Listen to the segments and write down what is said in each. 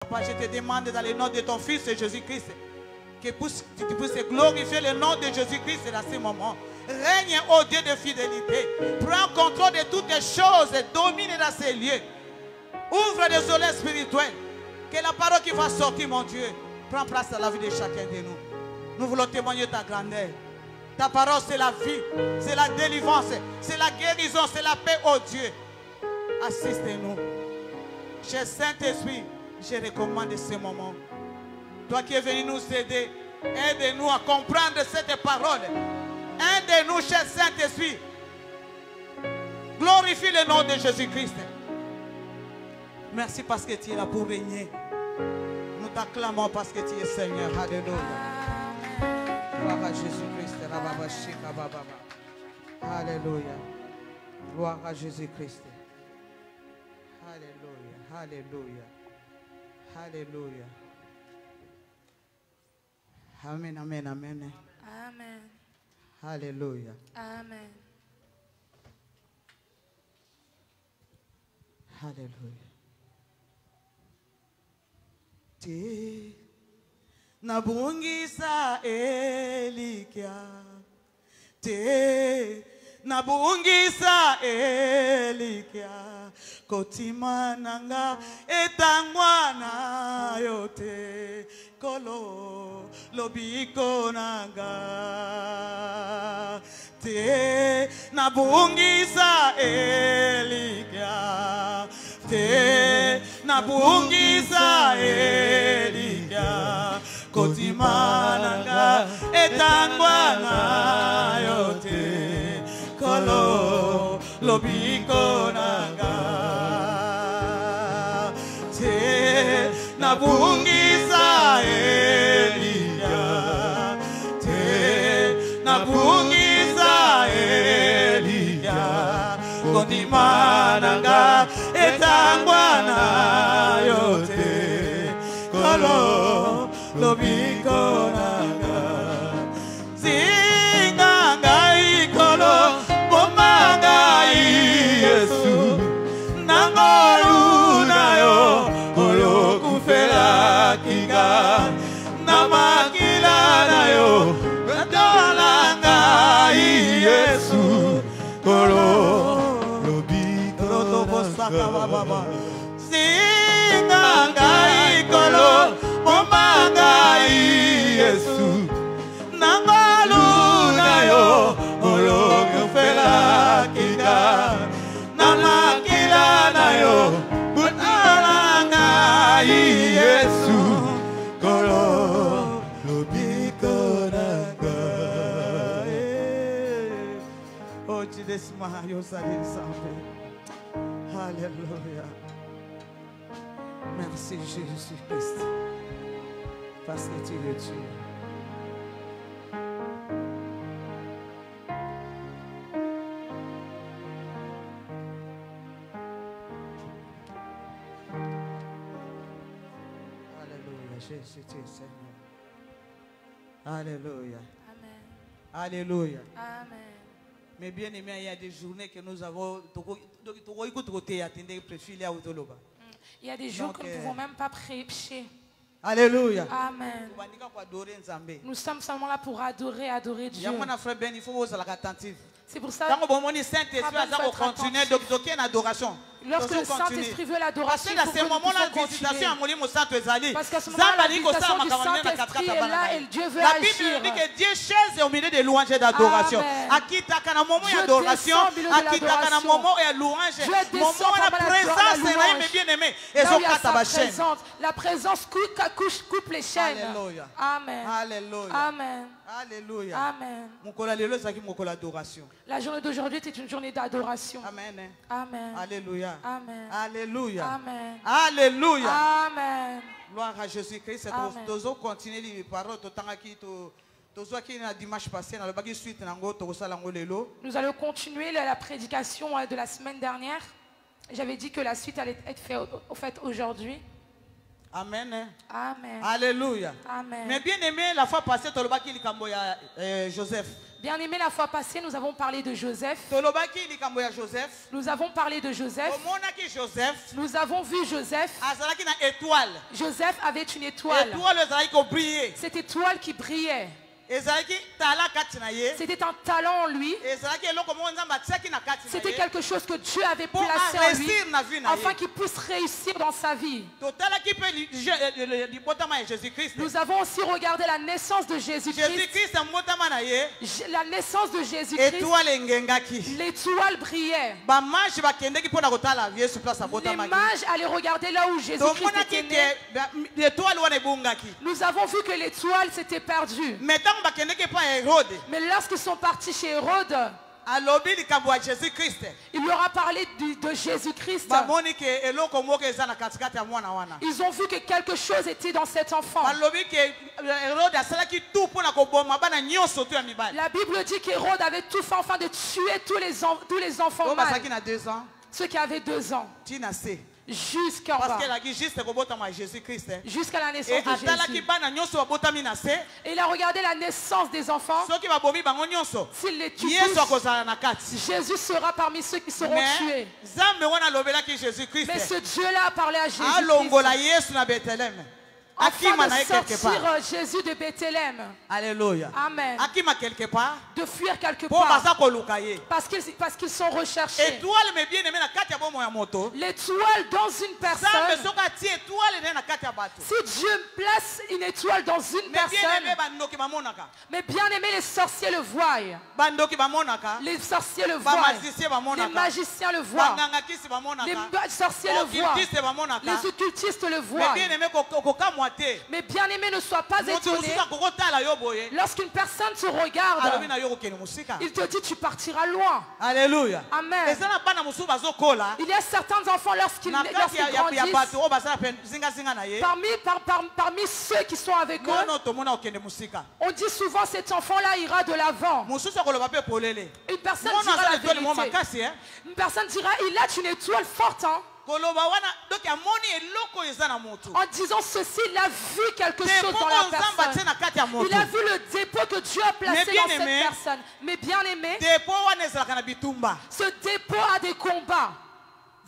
Papa, je te demande dans le nom de ton Fils Jésus-Christ que tu puisses glorifier le nom de Jésus-Christ dans ce moment. Règne, ô Dieu de fidélité. Prends contrôle de toutes les choses et domine dans ces lieux. Ouvre les oreilles spirituelles. Que la parole qui va sortir, mon Dieu, prend place dans la vie de chacun de nous. Nous voulons témoigner ta grandeur. Ta parole, c'est la vie, c'est la délivrance, c'est la guérison, c'est la paix, ô Dieu. Assiste-nous. Cher Saint-Esprit, je recommande ce moment. Toi qui es venu nous aider, aide-nous à comprendre cette parole. Aide-nous, cher Saint-Esprit. Glorifie le nom de Jésus-Christ. Merci parce que tu es là pour régner. Nous t'acclamons parce que tu es Seigneur. Alléluia. Gloire à Jésus-Christ. Alléluia. Gloire à Jésus-Christ. Alléluia. Alléluia. Alléluia. Amen, amen, amen. Amen. Alléluia. Amen. Alléluia. Te nabungisa elikia. Te nabungisa elikia. Kotima nanga etangwana yote. Kolo lobiko nanga. Te nabungisa elikia. Te nabungisa elikia. Kotima nanga etangwana yote. Kolo lobiko nanga. Te nabungisa elikia. Te nabungisa elikia. Kotima nanga etangwana yote. Kolo lobiko nanga. Zinga ngai kolo boma ngai Yesu. Nangolu na yo oyo kufela kiga. Namakila na yo dola ngai Yesu. Kolo lobiko nanga. Zinga ngai kolo boma ngai Yesu. Nangolu na yo oyo kufela kiga. Namakila na yo dola ngai Yesu. Kolo lobiko nanga. Oh, tu desma yo salir sambe. Alléluia. Merci Jésus-Christ. Parce que tu es Dieu. Alléluia. Jésus, tu es Seigneur. Alléluia. Amen. Alléluia. Amen. Mais bien aimé, il y a des journées que nous avons. Il y a des jours que nous ne pouvons même pas prêcher. Alléluia. Amen. Nous sommes seulement là pour adorer Dieu. C'est pour ça que lorsque le Saint-Esprit veut l'adoration, parce qu'à ce moment-là, la visitation du Saint-Esprit est là et Dieu veut agir. La Bible dit que Dieu chaise au milieu des louanges et d'adoration. Dieu descend au milieu de l'adoration. La présence coupe les chaînes. Amen. Alléluia. Amen. Alléluia. Amen. La journée d'aujourd'hui est une journée d'adoration. Amen. Amen. Alléluia. Amen. Alléluia. Amen. Alléluia. Amen. Gloire à Jésus-Christ. Nous allons continuer les paroles. Nous allons continuer la prédication de la semaine dernière. J'avais dit que la suite allait être faite aujourd'hui. Amen. Amen. Alléluia. Amen. Mais bien aimé, la fois passée, tu as Joseph. Bien aimé, la fois passée, nous avons parlé de Joseph. tolobaki likambo ya Joseph. Nous avons parlé de Joseph. Omonaki Joseph Nous avons vu Joseph. azalaki na étoile. Joseph avait une étoile. Étoile ezalaki ko briller. Cette étoile qui brillait. Ezalaki tala kati na ye. C'était un talent en lui. Ezalaki eloko moko nzambe atiaki na kati na C'était ye. quelque chose que Dieu avait Pour placé en lui, réussir na vie na afin ye. qu'il puisse réussir dans sa vie. Totalaki pe libotama ya Jésus-Christ. Nous avons aussi regardé la naissance de Jésus-Christ. Jésus-Christ mbotama na ye. La naissance de Jésus-Christ. Étoile engengaki. L'étoile brillait. Bamaji bakendeki mpona kotala Yesu place Les abotamaki. mages allaient regarder là où Jésus-Christ était tomonaki né. ke étoile wana ebungaki. Nous avons vu que l'étoile s'était perdue. Mais ntango bakendeki pa Hérode, Mais lorsqu'ils sont partis chez Hérode, alobi likambo ya Jésus-Christ. il leur a parlé de Jésus-Christ. Bamoni ke eloko moko eza na katikati ya mwana wana. Ils ont vu que quelque chose était dans cet enfant. Balobi ke Hérode asalaki tout mpona koboma bana nyonso to ya mibali. La Bible dit qu'Hérode avait tout fait afin de tuer tous les enfants Oyo bazalaki mâles, na 2 ans. ceux qui avaient 2 ans, Tina se. jusqu'en Parce bas, qu'elle a dit juste kobotama ya Jésus-Christ. jusqu'à la Et naissance de atalaki Jésus. bana nyonso babotami na se. Et il a regardé la naissance des enfants. Soki babomi bango nyonso. S'il les tue Yesu tous, akozala na kati. Jésus sera parmi ceux qui seront Mais tués. Nzambe wana alobelaki Jésus-Christ. Mais ce Dieu-là a parlé à Jésus-Christ Alongola Yesu na Bethléem. afin Akima na de ye quelque sortir part. Jésus de Bethléem. Alléluia. Amen. Akima quelque part. De fuir quelque Po part. baza koluka ye. Parce qu'ils sont recherchés. Étoile me bien aimé na kati ya bomo ya moto. L'étoile dans une Nzambe personne. soki atie étoile ne na kati ya bato. Si Dieu place une étoile dans une Mais bien aimé personne, bandoki bamonaka. mais bien aimé, les sorciers le voient. Bandoki bamonaka. Les sorciers le voient. Bamagicien Les bamonaka. magiciens le voient. Banganga kisi bamonaka. Les sorciers le voient. Occultiste bamonaka. Les occultistes le Mais voient. bien aimé kokamwa te. Mais bien aimé, ne sois pas Moto étonné. mosusu akokotala yo boye. Lorsqu'une personne te Alobi regarde, na yo kokende musika. il te dit tu partiras loin. Alléluia. Amen. Eza na bana mosusu bazokola. Il y a certains enfants lorsqu'ils Na kati ya grandissent, bato oyo bazala pe zingazinga na ye. parmi ceux qui sont avec eux, Mono tomona okende musika. on dit souvent cet enfant-là ira de l'avant. Mosusu akoloba pe polele. Une personne Mono dira azala la étoile mo vérité. makasi hein. Une personne dira il a une étoile forte, hein, Koloba wana donc amoni eloko eza na moto. en disant ceci, il a vu quelque Te chose moko dans la nzamba tie personne. na kati ya moto. Il a vu le dépôt que Dieu a placé Mais bien dans aimé, cette personne. Mais bien aimé, Depo wana ezalaka na bitumba. ce dépôt a des combats.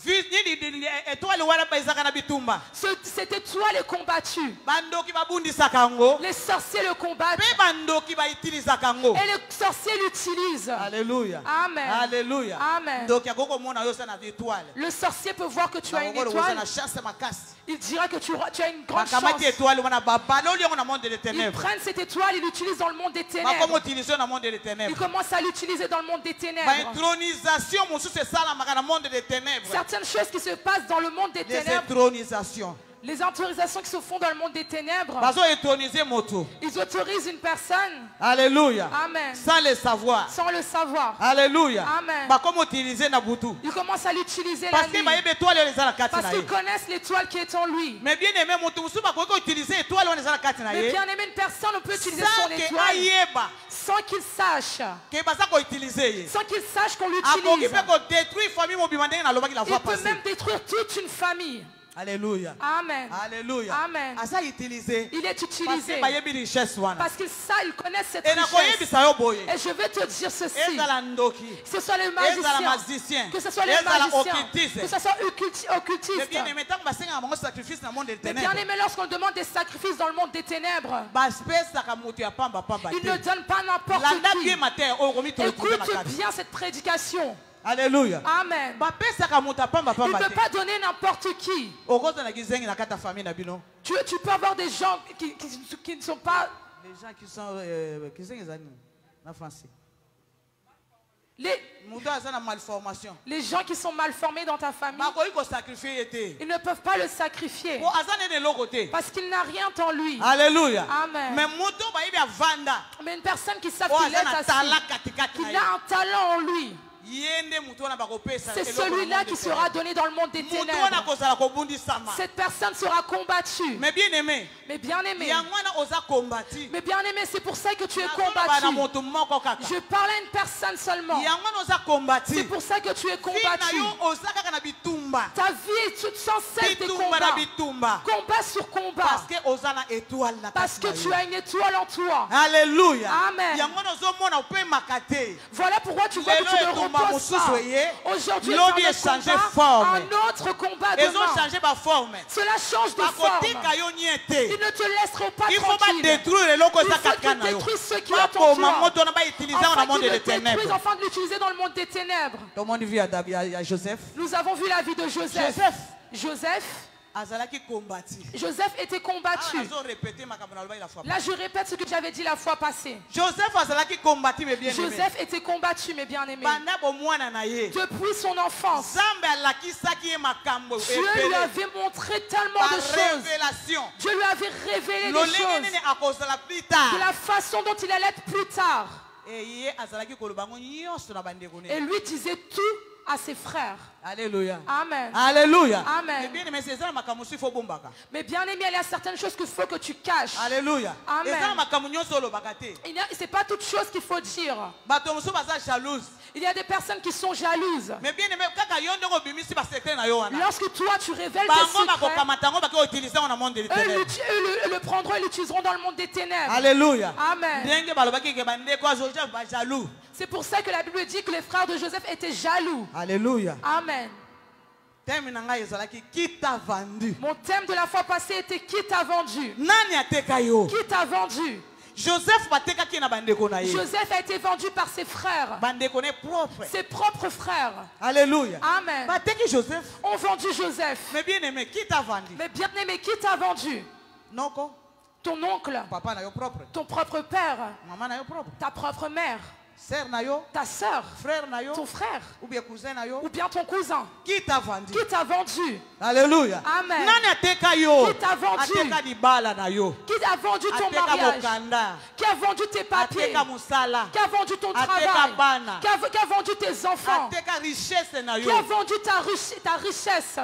Nini étoile wana ezalaka na bitumba. Cette étoile est combattue. Bandoki babundisaka yango. Les sorciers le combattent Pe bandoki baitilisaka yango. et les sorciers l'utilisent. Alléluia. Amen. Alléluia. Amen. Donc yakoko mona yo sana étoile. Le sorcier peut voir que tu as une Na étoile. na chance makasi. Il dira que tu as une grande chance. Bakamati étoile wana babaloli yango na monde des Ils ténèbres. prennent cette étoile, ils l'utilisent dans le monde des Bakomo ténèbres. utiliser na monde des Ils ténèbres. commencent à l'utiliser dans le monde des Ba ténèbres. intronisation mosusu esalamaka na monde des ténèbres. Certaines choses qui se passent dans le monde des Les ténèbres, intronisations. les autorisations qui se font dans le monde des ténèbres, Bazo introniser moto. ils autorisent une personne, Alléluia. Amen, Sans le savoir. sans le savoir. Alléluia. Amen. Bakomo utiliser na butu. Ils commencent à l'utiliser la Parce que nuit. ba yebe étoile ezala kati Parce na qu'ils ye. connaissent l'étoile qui est en lui. Mais bien aimé moto mususu bakoki utiliser étoile wana ezala kati na Mais ye. bien aimé, une personne ne peut utiliser Sans son que étoile ayeba sans qu'il sache. ke baza ko utiliser ye. Sans qu'il sache qu'on Akoki l'utilise. pe ko détruire famille mobima ndenge na lobaki la Il fois peut passée. même détruire toute une famille. Alléluia. Amen. Alléluia. Amen. Asa utiliser. Il est Parce utilisé. que ba yebi richesse wana. Parce qu'ils connaissent cette Et na richesse. koyebisa yo boye. Et je vais te dire ceci. Ezala ndoki. Que ce soit les Ezala magiciens, magicien. que ce soit les Ezala magiciens, occultiste. que ce soit Mais occultistes. bien aimé tant basenga bango sacrifice na monde des Mais ténèbres. bien aimé, lorsqu'on demande des sacrifices dans le monde des ténèbres, Baspesaka moto ya pamba pamba il te. ne donne pas n'importe Landa qui. bien matin oyo komi to Écoute na kati. bien cette prédication. Alléluia. Amen. Bapesaka moto ya pamba Il ne pamba peut te. pas donner n'importe qui. Okoza na kizengi na kata famille na bino. Tu peux avoir des gens qui ne sont pas... Les gens qui sont kizengi zani na français. Moto aza na malformation. Les gens qui sont mal formés dans ta famille, Bakoki ko sacrifier te. ils ne peuvent pas le sacrifier. Po aza nene loko te. Parce qu'il n'a rien en lui. Alléluia. Amen. Mais moto ba yebi avanda. Mais une personne qui sait O qu'il est aza na tala assis, katikati na qu'il ye. a un talent en lui, Yende moto wana bakopesa. c'est celui-là qui sera donné dans le monde des Moto wana ténèbres. kozala kobundisama. Cette personne sera combattue. Mais bien aimé. Mais bien aimé, Yango wana oza combattu. mais bien aimé, c'est pour ça que tu es Na combattu. moto moko kaka. Je parle à une personne seulement. Yango wana oza combattu. C'est pour ça que tu es Fina combattu. yo oza kaka na bitumba. bitumba. Ta vie est toute sans cesse des Bitumba na combats. bitumba. Combat sur combat. Parce que ozana étoile na Parce que kati na tu yo. as une étoile en toi. Alléluia. Amen. Yango nazomona pe makate. Voilà pourquoi tu vois que tu ne reposes pas. Aujourd'hui, Lobby est changé forme. un autre combat Ils ont demain. changé ma forme. Cela change de forme. Ils ne te laisseront pas Il faut pas tranquille. détruire les locaux Il faut qu'ils détruisent ceux qui ont en pour toi. afin qu'ils le détruisent, afin de l'utiliser dans le monde des ténèbres. Tout le monde vit à Joseph. Nous avons vu la vie de Joseph. Joseph était combattu. Là, je répète ce que j'avais dit la fois passée. Joseph était combattu, mes bien-aimés. Depuis son enfance, Dieu lui avait montré tellement de choses. Dieu lui avait révélé des choses. De la façon dont il allait être plus tard. Et lui disait tout à ses frères. Alléluia. Amen. Alléluia. Amen. Mais bien aimé, il y a certaines choses qu'il faut que tu caches. Alléluia. Amen. C'est pas toute chose qu'il faut dire. Il y a des personnes qui sont jalouses. Lorsque toi tu révèles tes secrets, eux le prendront et l'utiliseront dans le monde des ténèbres. Alléluia. Amen. C'est pour ça que la Bible dit que les frères de Joseph étaient jaloux. Alléluia. Amen. Mon thème de la fois passée était qui t'a vendu? Qui t'a vendu? Joseph a été vendu par ses frères. Ses propres frères. Alléluia. Amen. Joseph. On vendu Joseph. Mais bien aimé, qui t'a vendu? Mais bien aimé, qui t'a vendu? Ton oncle. Papa na yo propre. Ton propre père. Maman na yo propre. Ta propre mère. Ta sœur, ton frère, ou bien ton cousin. Qui t'a vendu? Qui t'a vendu? Alléluia. Amen. Qui t'a vendu? Qui a vendu ton mariage? Qui a vendu tes papiers? Qui a vendu ton travail? Qui a vendu tes enfants? Qui a vendu ta richesse?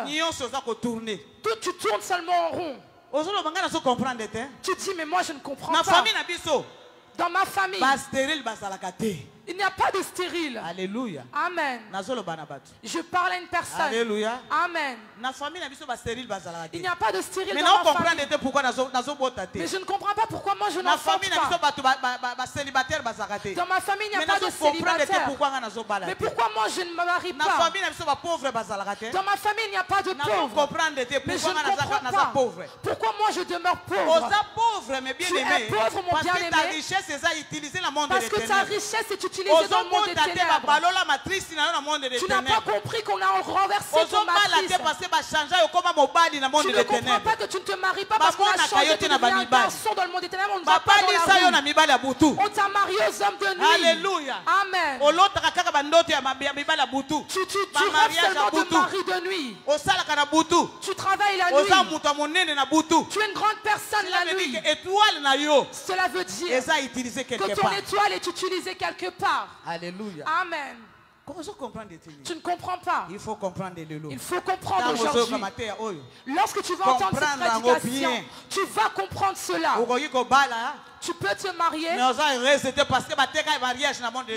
Tu tournes seulement en rond. Tu dis mais moi je ne comprends pas. Dans ma famille, il n'y a pas de stérile. Alléluia. Amen. Je parle à une personne. Alléluia. Amen. Il n'y a pas de stérile mais dans ma famille. Mais je ne comprends pas pourquoi moi je n'enfante pas. Dans ma famille, il n'y a pas de célibataire. Mais pourquoi moi je ne me marie pas? Dans ma famille, il n'y a pas de pauvres. Mais je ne comprends pas. Pourquoi moi je demeure pauvre? Tu es pauvre, mon bien-aimé. Parce que ta richesse est utilisée dans le monde des ténèbres. Tu n'as pas compris qu'on a renversé ton matrice. Tu ne comprends pas que tu ne te maries pas parce qu'on a changé, tu deviens un garçon dans le monde des ténèbres. On ne va pas dans la rue. On t'a marié aux hommes de nuit. Alléluia. Amen. Tu rêves seulement de mari de nuit. Tu travailles la nuit. Tu es une grande personne la nuit. Cela veut dire que ton étoile est utilisée quelque part. Alléluia. Amen. Tu ne comprends pas. Il faut comprendre Il faut comprendre aujourd'hui. Lorsque tu vas entendre cette prédication, tu vas comprendre cela. Tu peux te marier,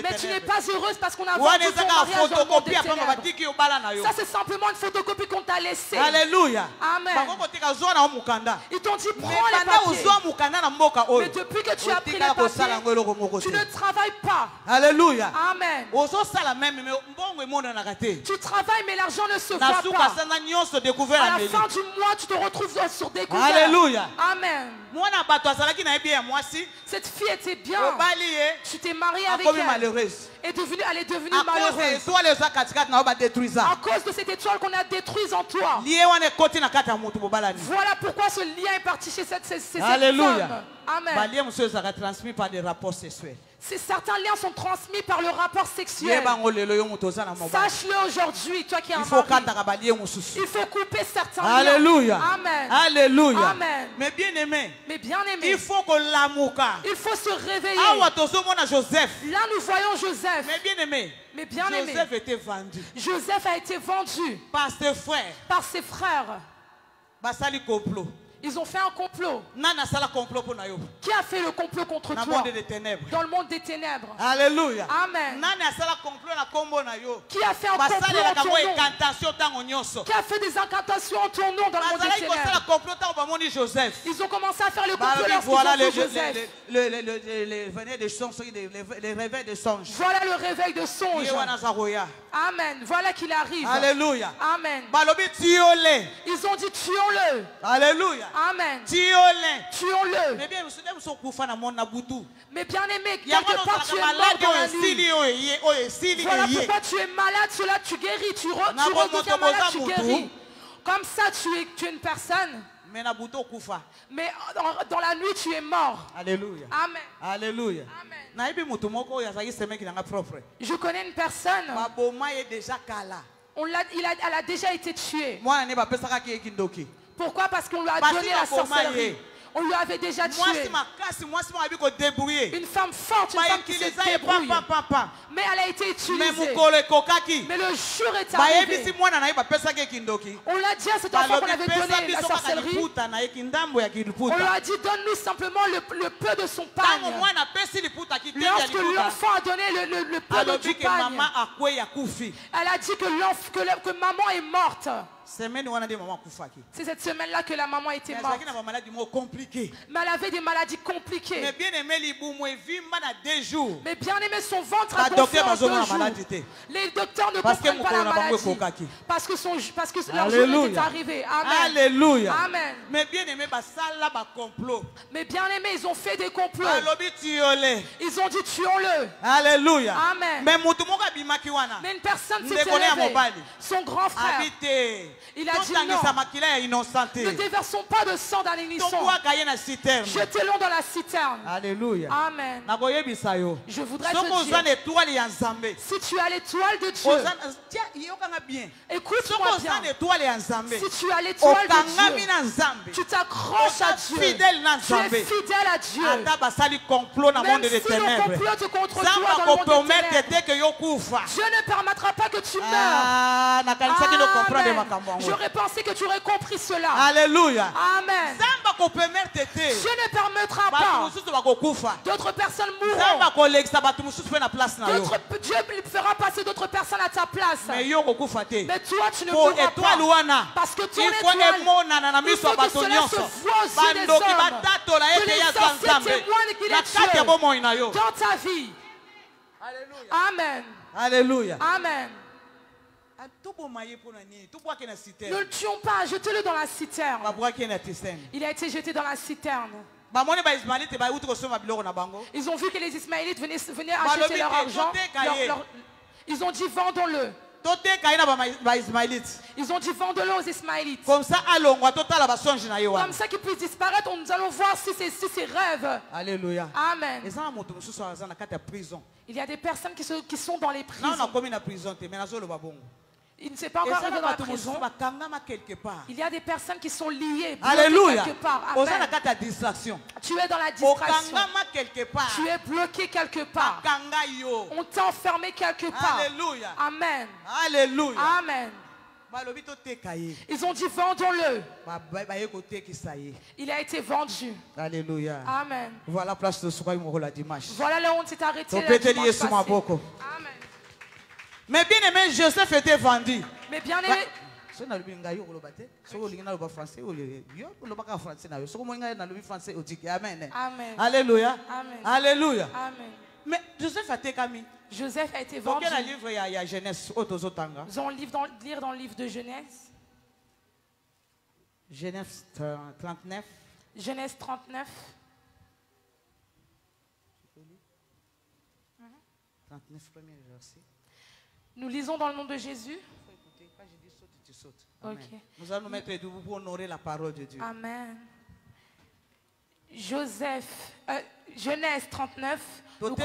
mais tu n'es pas heureuse parce qu'on a vendu ton mariage dans le monde des ténèbres. Ça, c'est simplement une photocopie qu'on t'a laissée. Alléluia. Amen. Ils t'ont dit, prends les papiers. Mais depuis que tu as pris les papiers, tu ne travailles pas. Alléluia. Amen. Tu travailles, mais l'argent ne se voit pas. À la fin du mois, tu te retrouves sur découvert. Alléluia. Amen. Cette fille était bien. Tu t'es marié avec elle. Elle est devenue malheureuse. À cause de cette étoile qu'on a détruite en toi. Voilà pourquoi ce lien est parti chez cette femme. Amen. Certains liens sont transmis par le rapport sexuel. Sache-le aujourd'hui, toi qui es un mari. Il faut couper certains liens. Alléluia. Amen. Alléluia. Amen. Mais bien aimé, il faut que l'amour. Il faut se réveiller. Là, nous voyons Joseph. Mais bien aimé, Joseph était vendu. Joseph a été vendu par ses frères. Par ses frères. Ils ont fait un complot. Qui a fait le complot contre toi? Dans le monde des ténèbres. Alléluia. Amen. Qui a fait un complot en ton nom? Qui a fait des incantations en ton nom dans le monde des ténèbres? Ils ont commencé à faire le complot voilà lorsqu'ils ont fait Joseph. Les réveils des songes. Voilà le réveil de songes. Amen. Voilà qu'il arrive. Alléluia. Amen. Ils ont dit tuons-le. Alléluia. Amen. Tuons-le. Mais bien aimé, quelque part tu es mort dans la nuit. Voilà pourquoi tu es malade, cela tu guéris. Tu redeviens malade, tu guéris. Comme ça tu es une personne. Mais dans la nuit tu es mort. Alléluia. Amen. Alléluia. Amen. Je connais une personne. Elle a déjà été tuée. Pourquoi? Parce qu'on lui a donné la sorcellerie. On lui avait déjà tué. Une femme forte, une femme qui se débrouille. Mais elle a été utilisée. Mais le jour est arrivé. On l'a dit à cet enfant qu'on avait donné la sorcellerie. On lui a dit donne-nous simplement le peu de son pagne. Lorsque l'enfant a donné le peu du pagne, elle a dit que maman est morte. C'est cette semaine-là que la maman était morte. Mais elle avait des maladies compliquées. Mais bien aimé, son ventre a gonflé en 2 jours. Les docteurs ne comprennent pas la maladie. Parce que leur jour était arrivé. Amen. Alléluia. Amen. Mais bien aimé, ils ont fait des complots. Ils ont dit tuons-le. Alléluia. Amen. Mais une personne s'est élevée. Son grand frère. Il a dit non. Ne déversons pas de sang dans l'innocent. Jetez-le dans la citerne. Alléluia. Amen. Je voudrais te dire, si tu as l'étoile de Dieu, écoute-moi bien. Si tu as l'étoile de Dieu, tu t'accroches à Dieu. Tu es fidèle à Dieu. Même si le complot contre toi dans le monde des ténèbres, Dieu ne permettra pas que tu meurs. Amen. J'aurais pensé que tu aurais compris cela. Alléluia. Amen. Dieu ne permettra pas. D'autres personnes mourront. Dieu fera passer d'autres personnes à ta place. Mais toi, tu ne mourras pas. Parce que ton étoile, il faut que cela se voit aux yeux des hommes. Que les sorciers témoignent qu'il est Dieu dans ta vie. Amen. Alléluia. Amen. Ne le tuons pas, jetez-le dans la citerne. Il a été jeté dans la citerne. Ils ont vu que les Ismaélites venaient acheter leur argent. Ils ont dit vendons-le. Ils ont dit vendons-le aux Ismaélites. Comme ça qu'ils puissent disparaître, nous allons voir si c'est rêve. Alléluia. Amen. Il y a des personnes qui sont dans les prisons. Il ne s'est pas encore arrivé dans la prison. Il y a des personnes qui sont liées quelque part. Amen. Tu es dans la distraction. Tu es bloqué quelque part. On t'a enfermé quelque part. Alléluia. Amen. Alléluia. Amen. Ils ont dit vendons-le. Il a été vendu. Alléluia. Amen. Voilà place de soirée la dimanche. Voilà là où on s'est arrêté le dimanche passé. Amen. Mais bien aimé, Joseph était vendu. Mais bien aimé. Amen. Alléluia. Amen. Alléluia. Amen. Mais Joseph a été vendu. Nous allons lire dans le livre de Genèse. Genèse 39. Genèse 39. 39, premier verset. Nous lisons dans le nom de Jésus. Amen. Okay. Nous allons nous mettre debout pour honorer la parole de Dieu. Amen. Genèse 39. Nous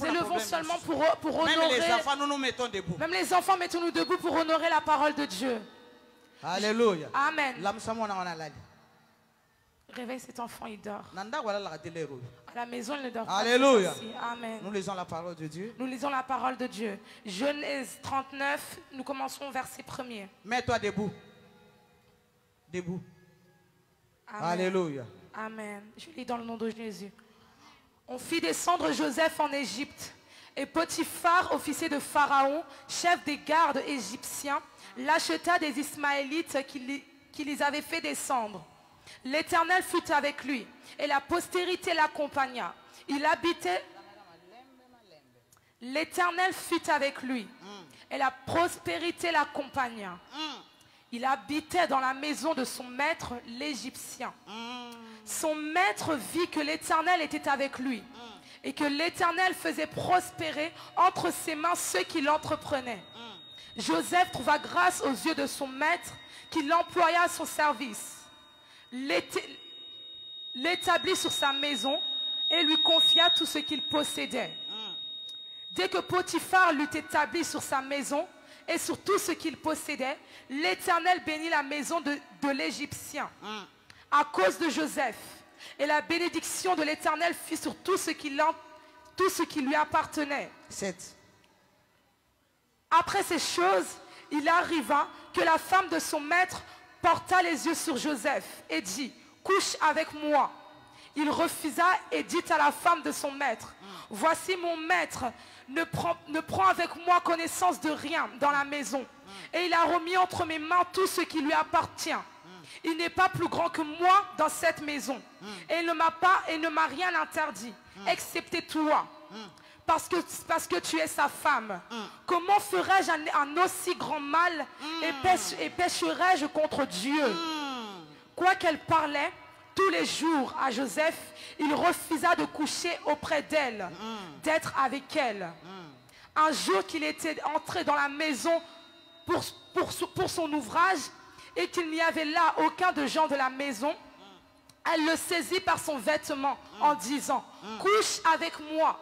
élevons seulement pour honorer. Même les enfants, nous nous mettons debout. Même les enfants, mettons-nous debout pour honorer la parole de Dieu. Alléluia. Amen. Réveille cet enfant, il dort. À la maison, il ne dort pas. Alléluia. Amen. Nous lisons la parole de Dieu. Nous lisons la parole de Dieu. Genèse 39, nous commencerons verset 1er. Mets-toi debout. Debout. Amen. Alléluia. Amen. Je lis dans le nom de Jésus. On fit descendre Joseph en Égypte. Et Potiphar, officier de Pharaon, chef des gardes égyptiens, l'acheta des Ismaélites qui les avaient fait descendre. L'Éternel fut avec lui, et la postérité l'accompagna. Il habitait... L'Éternel fut avec lui, et la prospérité l'accompagna. Il habitait dans la maison de son maître, l'Égyptien. Son maître vit que l'Éternel était avec lui, et que l'Éternel faisait prospérer entre ses mains ceux qui l'entreprenaient. Joseph trouva grâce aux yeux de son maître, qui l'employa à son service, l'établit sur sa maison et lui confia tout ce qu'il possédait. Dès que Potiphar l'eut établi sur sa maison et sur tout ce qu'il possédait, l'Éternel bénit la maison de l'Égyptien à cause de Joseph. Et la bénédiction de l'Éternel fut sur tout ce qui lui appartenait. 7. Après ces choses, il arriva que la femme de son maître porta les yeux sur Joseph et dit, « Couche avec moi. » Il refusa et dit à la femme de son maître, « Voici mon maître ne prend avec moi connaissance de rien dans la maison. Et il a remis entre mes mains tout ce qui lui appartient. Il n'est pas plus grand que moi dans cette maison. Et il ne m'a rien interdit, excepté toi. Parce que tu es sa femme. Comment ferais-je un aussi grand mal et pécherais-je contre Dieu? Quoiqu'elle parlait tous les jours à Joseph, il refusa de coucher auprès d'elle, d'être avec elle. Un jour qu'il était entré dans la maison pour son ouvrage et qu'il n'y avait là aucun de gens de la maison, elle le saisit par son vêtement en disant, « Couche avec moi. »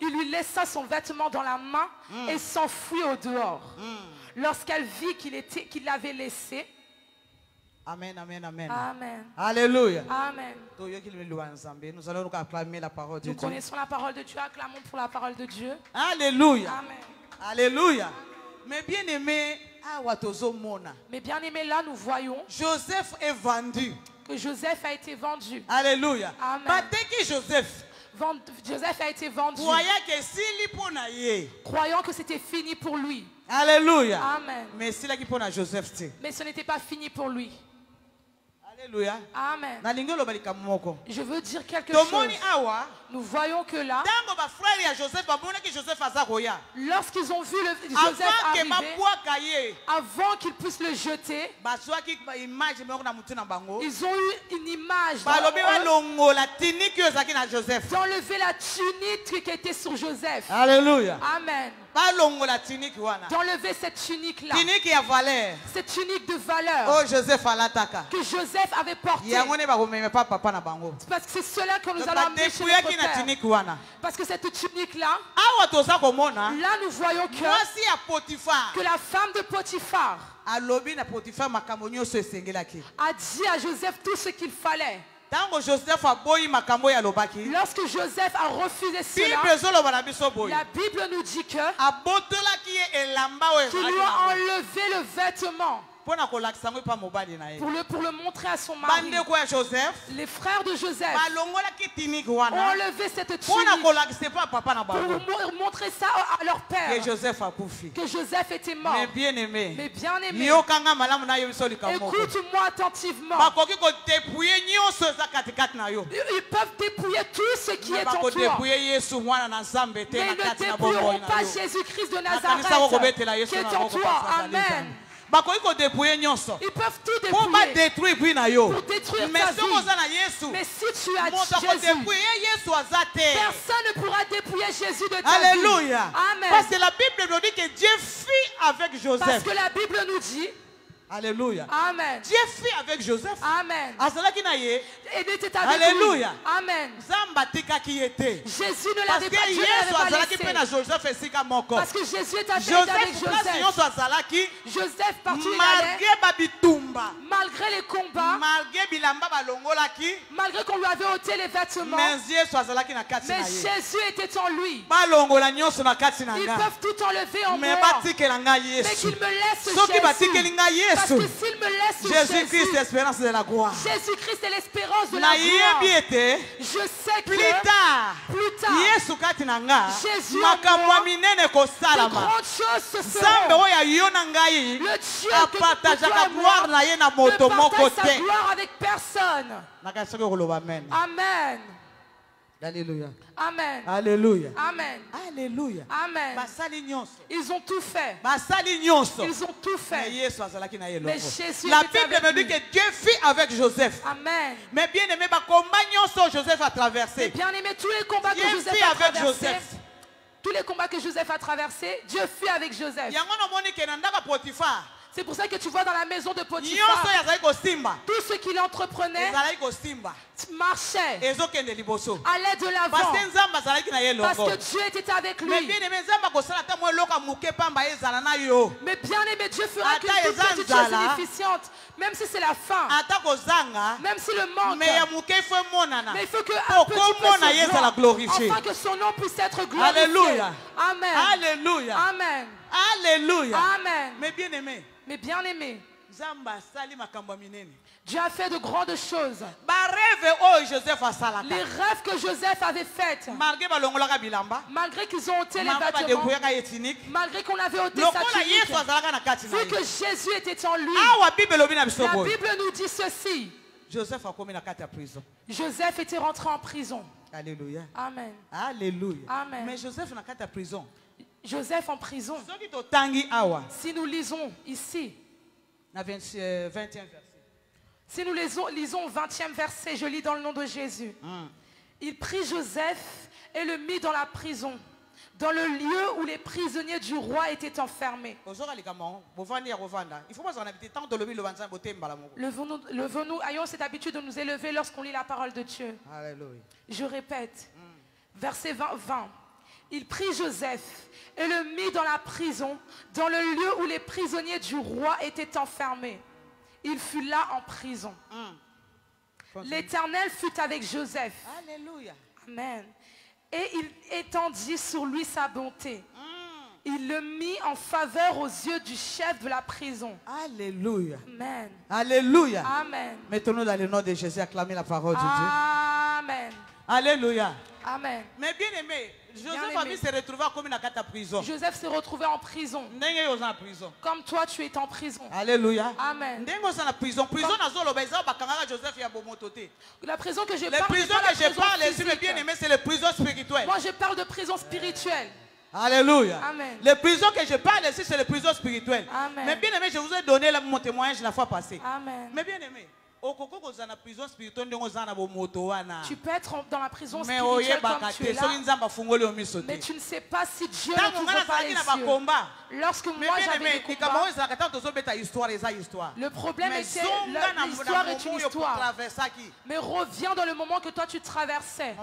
Il lui laissa son vêtement dans la main et s'enfuit au dehors. Lorsqu'elle vit qu'il l'avait laissé, Amen, amen, amen. Amen. Alléluia. Amen. Nous allons acclamer la parole de Dieu. Nous connaissons la parole de Dieu, acclamons pour la parole de Dieu. Alléluia. Amen. Alléluia. Mais bien aimé, là nous voyons Joseph est vendu. Que Joseph a été vendu. Alléluia. Amen. Joseph a été vendu. Croyant que c'était fini pour lui. Alléluia. Amen. Mais ce n'était pas fini pour lui. Alléluia. Amen. Je veux dire quelque chose. Nous voyons que là, lorsqu'ils ont vu Joseph arriver, avant qu'ils puissent le jeter, ils ont eu une image d'enlever la tunique qui était sur Joseph. Alléluia. Amen. D'enlever cette tunique-là. Cette tunique de valeur. Que Joseph avait portée. Parce que c'est cela que nous allons amener chez notre Père. Parce que cette tunique-là, là nous voyons que la femme de Potiphar a dit à Joseph tout ce qu'il fallait. Lorsque Joseph a refusé cela, la Bible nous dit qu'il lui a enlevé le vêtement pour le montrer à son mari. Les frères de Joseph ont enlevé cette tunique pour montrer ça à leur père, que Joseph était mort. Mais bien aimé, écoute-moi attentivement. Ils peuvent dépouiller tout ce qui est en toi, mais ils ne dépouilleront pas Jésus-Christ de Nazareth qui est en toi. Amen. Ils peuvent tout dépouiller pour détruire ta vie. Mais si tu as Jésus, personne ne pourra dépouiller Jésus de ta vie. Alléluia. Amen. Parce que la Bible nous dit que Dieu fuit avec Joseph. Parce que la Bible nous dit. Alléluia. Amen. Dieu fuit avec Joseph. Amen. était avec Alléluia. lui. Amen. Jésus ne l'avait pas laissé. Parce que Jésus était avec Joseph. Joseph partout où il allait, malgré les combats, malgré qu'on lui avait ôté les vêtements, mais Jésus était en lui. Ils peuvent tout enlever en moi, mais qu'ils me laissent Jésus. Parce que s'ils me laissent Jésus-Christ est l'espérance de la gloire. Jésus-Christ est l'espérance de la gloire. Je sais que plus tard, Jésus en moi, de grandes choses se feront. Le Dieu que partage sa gloire avec personne. Amen. Alléluia. Amen. Alléluia. Amen. Alléluia. Amen. Ils ont tout fait. Ils ont tout fait. Mais Jésus la Bible me dit que Dieu fit avec Joseph. Amen. Mais bien aimé, Joseph a traversé. Bien aimé, tous les combats que Joseph a traversés. Tous les combats que Joseph a traversés, Dieu fut avec Joseph. C'est pour ça que tu vois dans la maison de Potiphar, tout ce qu'il entreprenait marchait, allait de l'avant, parce que Dieu était avec lui. Mais bien aimé, Dieu fera que toute petite chose inefficiente, même si c'est la fin, même si le manque, mais il faut qu'un petit peu se voit, afin que son nom puisse être glorifié. Alléluia. Amen. Alléluia. Amen. Alléluia. Amen. Mais bien aimé, Dieu a fait de grandes choses. Les rêves que Joseph avait faits, malgré qu'ils ont ôté les vêtements, malgré qu'on avait ôté sa tunique, vu que Jésus était en lui, la Bible nous dit ceci. Joseph était rentré en prison. Alléluia. Amen. Alléluia. Amen. Mais Joseph n'a qu'à prison. Joseph en prison. Si nous lisons ici, 21 verset. Si nous lisons au 20e verset, je lis dans le nom de Jésus. Il prit Joseph et le mit dans la prison, dans le lieu où les prisonniers du roi étaient enfermés. Levons-nous, ayons cette habitude de nous élever lorsqu'on lit la parole de Dieu. Alléluia. Je répète, verset 20. Il prit Joseph et le mit dans la prison, dans le lieu où les prisonniers du roi étaient enfermés. Il fut là en prison. L'Éternel fut avec Joseph. Alléluia. Amen. Et il étendit sur lui sa bonté. Il le mit en faveur aux yeux du chef de la prison. Alléluia. Amen. Alléluia. Amen. Mettons-nous dans le nom de Jésus, acclamer la parole de Dieu. Amen. Alléluia. Amen. Mais bien aimé, Joseph a vu se retrouver comme une prison. Joseph s'est retrouvé en prison. Comme toi, tu es en prison. Alléluia. Amen. La prison que je parle, bien aimé, c'est la prison spirituelle. Moi, je parle de prison spirituelle. Alléluia. Amen. Les prisons que je parle ici, c'est les prisons spirituelles. Amen. Mais bien aimé, je vous ai donné mon témoignage la fois passée. Amen. Mais bien aimé, tu peux être dans la prison spirituelle comme tu es là, mais tu ne sais pas si Dieu ne t'ouvre pas les yeux. Lorsque moi j'avais des combats, le problème était l'histoire est une histoire. Mais reviens dans le moment que toi tu traversais.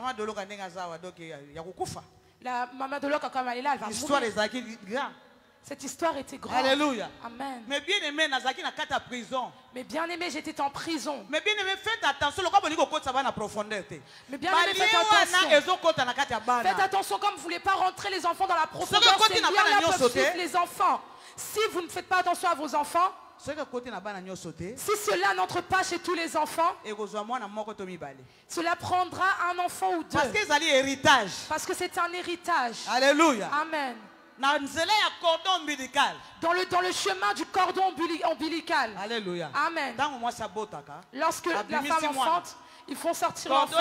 La maman de l'Oka, comme elle est là, elle va mourir. Cette histoire était grande. Alléluia. Amen. Mais bien aimé, Mais bien aimé, j'étais en prison. Mais bien aimé, faites attention. Mais bien aimé, faites attention. Faites attention comme vous ne voulez pas rentrer les enfants dans la profondeur. Ces liens-là peuvent suivre les enfants. Si vous ne faites pas attention à vos enfants, si cela n'entre pas chez tous les enfants, cela prendra un enfant ou deux. Parce que c'est un héritage. Alléluia. Amen. Dans le chemin du cordon ombilical. Alléluia. Amen. Lorsque la femme enfante, ils font sortir l'enfant.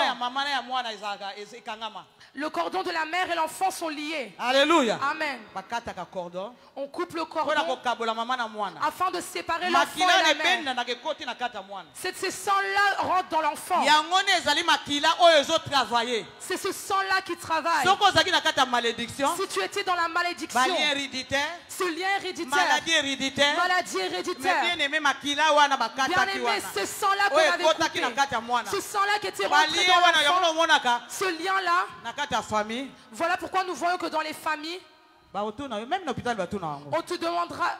Le cordon de la mère et l'enfant sont liés. Alléluia. Amen. On coupe le cordon afin de séparer l'enfant et la mère. Ces sangs-là rentrent dans l'enfant. C'est ce sang-là qui travaille. Si tu étais dans la malédiction, ce lien héréditaire, maladie héréditaire, bien aimé, ce sang-là qu'on avait coupé, ce sang-là qui était rentré dans l'enfant, ce lien-là, voilà pourquoi nous voyons que dans les familles, on te demandera.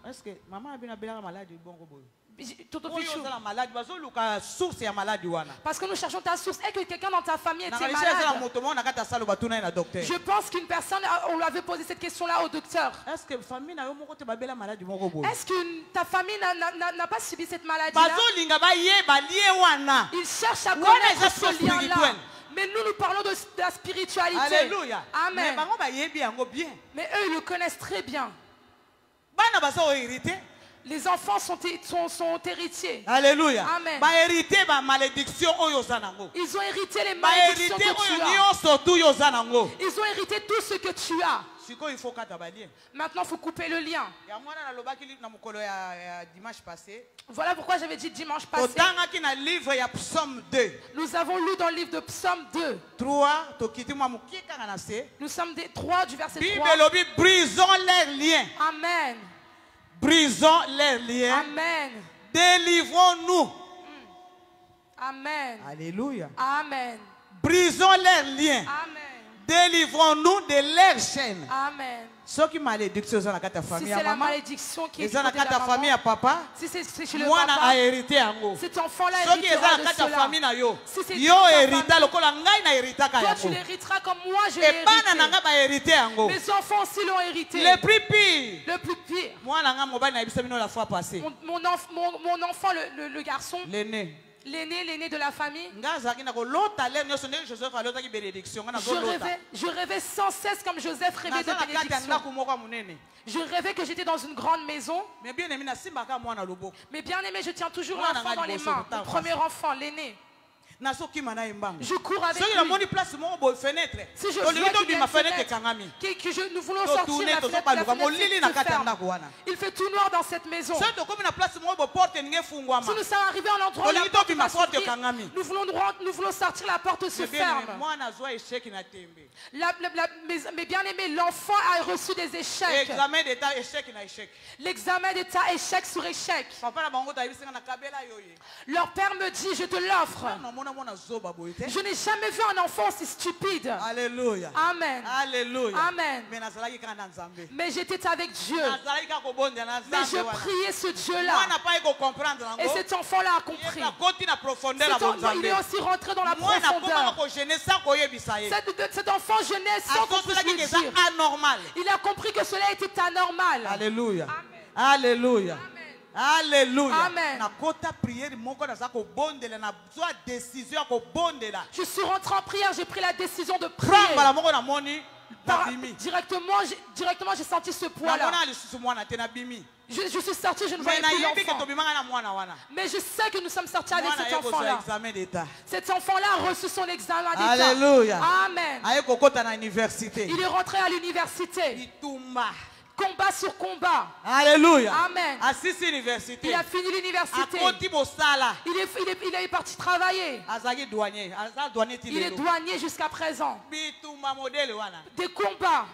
Est-ce que maman a bien malade? Parce que nous cherchons ta source. Et que quelqu'un dans ta famille était malade. Je pense qu'une personne, on lui avait posé cette question-là au docteur. Est-ce que ta famille n'a pas subi cette maladie-là? Ils cherchent à connaître ce lien-là. Mais nous parlons de la spiritualité. Alléluia. Amen. Mais eux, ils le connaissent très bien. Les enfants sont héritiers. Alléluia. Amen. Ils ont hérité les malédictions que tu as. Ils ont hérité tout ce que tu as. Maintenant, il faut couper le lien. Voilà pourquoi j'avais dit dimanche passé. Nous avons lu dans le livre de Psaume 2. Nous sommes des 3 du verset 3. Brisons leurs liens. Amen. Brisons leurs liens. Amen. Délivrons-nous. Amen. Alléluia. Amen. Brisons leurs liens. Amen. Délivrons-nous de leurs chaînes. Amen. Si c'est la malédiction qui est dans ta famille à papa, si c'est chez le papa, a hérité cet enfant-là héritera de cela. Si c'est toi, tu l'hériteras comme moi je l'ai hérité. Mes enfants aussi l'ont hérité. Le plus pire. Le plus pire. Mon enfant, le garçon. L'aîné de la famille. Je rêvais sans cesse comme Joseph rêvait de bénédiction. Je rêvais que j'étais dans une grande maison. Mais bien aimé, je tiens toujours l'enfant dans les mains. Le premier enfant, l'aîné. Je cours avec lui. Si je vois qu'il y a une fenêtre, nous voulons sortir la fenêtre, il fait tout noir dans cette maison. Si nous sommes arrivés à l'endroit où la porte va s'ouvrir, nous voulons sortir, la porte se ferme. Mais bien aimé, l'enfant a reçu des échecs. L'examen d'état, échec sur échec. Leur père me dit, je te l'offre. Je n'ai jamais vu un enfant aussi stupide. Alléluia. Amen. Alléluia. Amen. Mais j'étais avec Dieu. Mais je priais ce Dieu-là. Et cet enfant-là a compris. Il est aussi rentré dans la profondeur. Cet enfant jeunesse sans qu'on puisse lui dire. Il a compris que cela était anormal. Alléluia. Alléluia. Alléluia. Amen. Je suis rentré en prière, j'ai pris la décision de prier. Directement, j'ai senti ce poids-là. Je suis sorti, je ne voyais plus l'enfant. Mais je sais que nous sommes sortis avec cet enfant-là. Cet enfant-là a reçu son examen d'état. Alléluia. Amen. Il est rentré à l'université. Combat sur combat. Alléluia. Amen. Il a fini l'université. Il est parti travailler. Il est douanier jusqu'à présent. Des combats.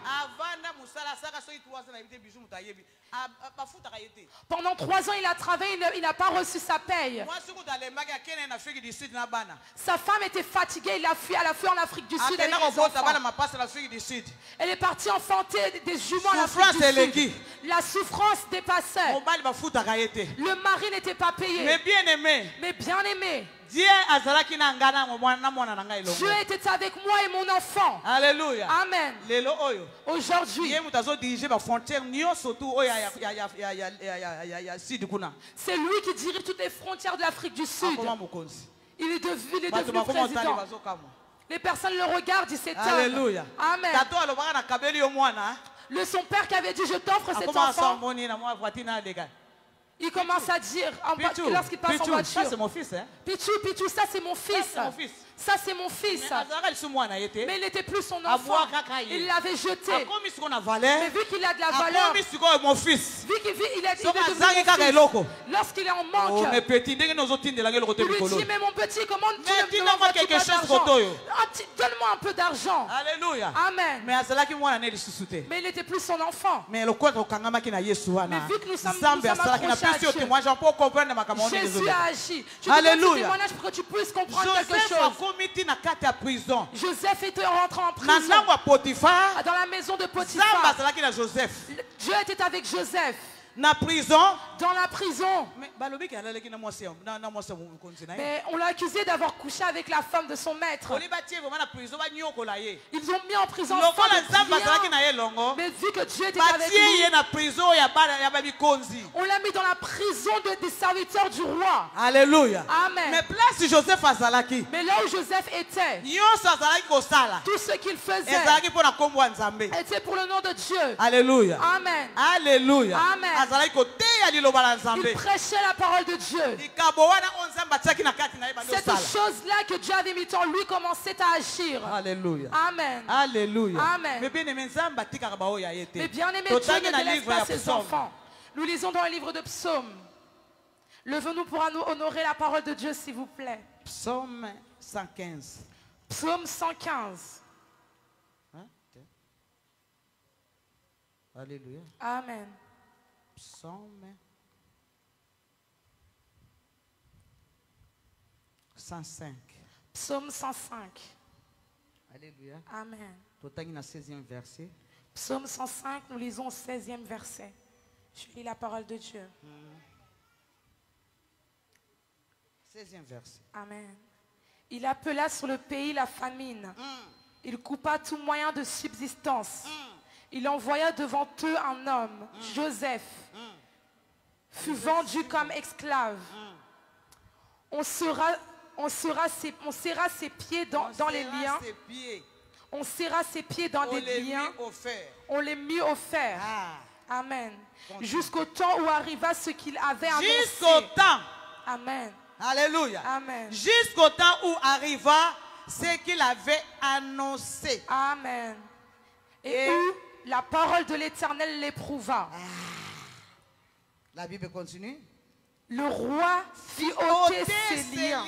Pendant 3 ans, il a travaillé, il n'a pas reçu sa paye. Sa femme était fatiguée, elle a fui en Afrique du Sud. Elle est partie enfanter des jumeaux en Afrique du Sud. La souffrance dépassait. Le mari n'était pas payé. Mais bien aimé. Dieu était avec moi et mon enfant. Alléluia. Amen. Aujourd'hui, c'est lui qui dirige toutes les frontières de l'Afrique du Sud. Il est devenu président. Les personnes le regardent, ils s'étonnent. Alléluia. Amen. Son père qui avait dit, je t'offre cet enfant. Il commence à dire, lorsqu'il passe en voiture, ça c'est mon fils. Pichou, ça c'est mon fils. Ça c'est mon fils. Mais il n'était plus son enfant. Il l'avait jeté. Mais vu qu'il a de la valeur, vu qu'il est devenu mon fils, lorsqu'il est en manque, il lui dit, mais mon petit, comment tu me donnes quelque chose? Donne-moi un peu d'argent. Alléluia. Amen. Mais il n'était plus son enfant. Mais vu que nous sommes approchés à Dieu, Jésus a agi. Je te donne ce témoignage pour que tu puisses comprendre quelque chose. Joseph était rentré en prison. Dans la maison de Potiphar. Dieu était avec Joseph. Na prison. Dans la prison. Mais on l'a accusé d'avoir couché avec la femme de son maître. Ils ont mis en prison. Mais vu que Dieu était avec lui, on l'a mis dans la prison des serviteurs du roi. Alléluia. Amen. Mais là où Joseph était, tout ce qu'il faisait était pour le nom de Dieu. Alléluia. Amen. Alléluia. Amen. Il prêchait la parole de Dieu. Cette chose-là que Dieu avait mis en lui commençait à agir. Alléluia. Amen. Alléluia. Amen. Mais bien aimé, Dieu ne laisse pas ses enfants. Nous lisons dans le livre de Psaume. Levons-nous pour nous honorer la parole de Dieu, s'il vous plaît. Psaume 115. Psaume 115. Alléluia. Amen. Psaume 105. Psaume 105. Alléluia. Amen. Totangi na 16e verset. Psaume 105, nous lisons au 16e verset. Je lis la parole de Dieu. 16e verset. Amen. Il appela sur le pays la famine. Il coupa tout moyen de subsistance. Il envoya devant eux un homme, Joseph, fut vendu comme esclave. On serra ses pieds dans les liens. On serra ses pieds dans des liens. On les mit au fer. Amen. Jusqu'au temps où arriva ce qu'il avait annoncé. Jusqu'au temps. Amen. Alléluia. Amen. Jusqu'au temps où arriva ce qu'il avait annoncé. Amen. Et où la parole de l'Éternel l'éprouva. La Bible continue. Le roi fit ôter ses liens.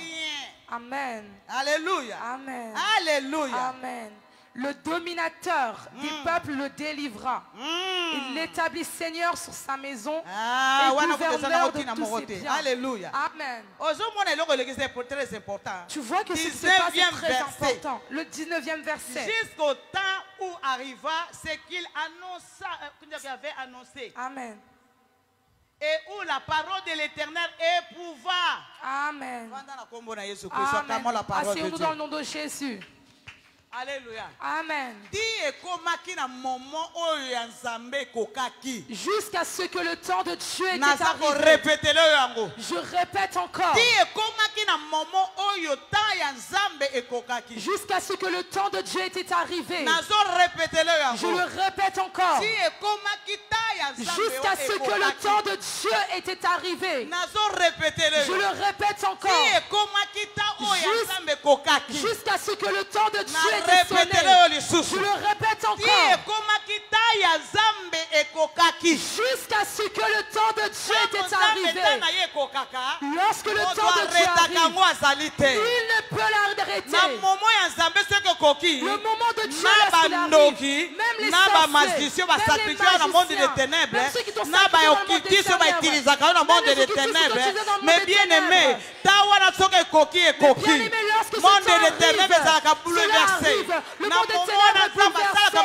Amen. Alléluia. Amen. Alléluia. Amen. Le dominateur des peuples le délivra. Il l'établit seigneur sur sa maison et gouverneur de tous ses biens. Alléluia. Amen. Tu vois que ce qui se passe est très important. Le 19e verset. Jusqu'au temps où arriva ce qu'il avait annoncé. Amen. Et où la parole de l'Éternel éprouva. Amen. Amen. Asseyons-nous dans le nom de Jésus. Alléluia. Amen. Jusqu'à ce que le temps de Dieu était arrivé. Je répète encore. Jusqu'à ce que le temps de Dieu était arrivé. Je le répète encore. Jusqu'à ce que le temps de Dieu était arrivé. Je le répète encore. Jusqu'à ce que le temps de Dieu était sonné. Je le répète encore. Jusqu'à ce que le temps de Dieu était arrivé. Lorsque le temps de Dieu arrive, il ne peut l'arrêter. Le moment de Dieu lorsqu'il arrive, même les sorciers, même les magiciens, même ceux qui t'ont servi dans le monde des ténèbres, mais bien aimé, lorsque ce temps arrive, le monde des ténèbres est bouleversé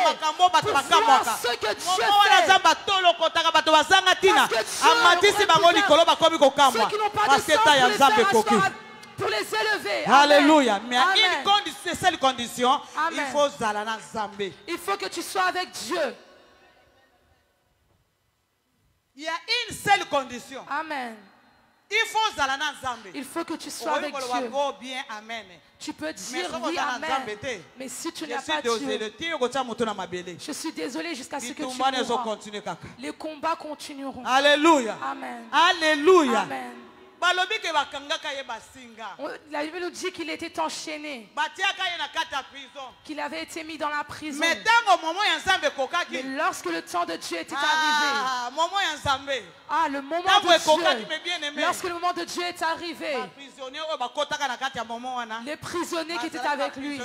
pour voir ce que Dieu fait. Parce que Dieu reprend ceux qui n'ont pas de sens pour les élever. Alléluia. Mais à une seule condition, il faut Zambé. Il faut que tu sois avec Dieu. Il y a une seule condition. Amen. Il faut que tu sois avec Dieu. Bien, amen. Tu peux dire oui, amen. Mais si tu n'as pas Dieu, je suis désolé jusqu'à ce que tu mourras. Les combats continueront. Alléluia. Amen. Alléluia. Amen. La Bible nous dit qu'il était enchaîné, qu'il avait été mis dans la prison. Mais lorsque le temps de Dieu était arrivé, le moment de Dieu, lorsque le moment de Dieu est arrivé, les prisonniers qui étaient avec lui,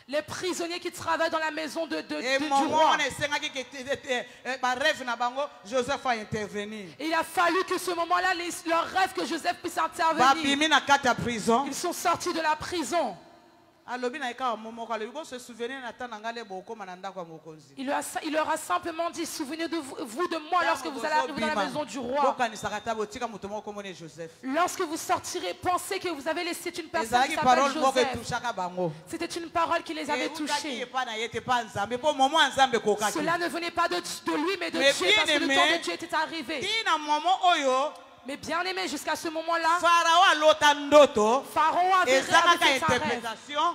les prisonniers qui travaillent dans la maison du roi, il a fallu que ce moment-là, leur rêve que Joseph puisse intervenir. Ils sont sortis de la prison. Il leur a simplement dit, souvenez vous de moi lorsque vous allez arriver dans la maison du roi. Lorsque vous sortirez, pensez que vous avez laissé une personne qui s'appelle Joseph. C'était une parole qui les avait touchés. Cela ne venait pas de lui mais de Dieu, parce que le temps de Dieu était arrivé. Mais bien aimé, jusqu'à ce moment-là, Pharaon avait rêvé un rêve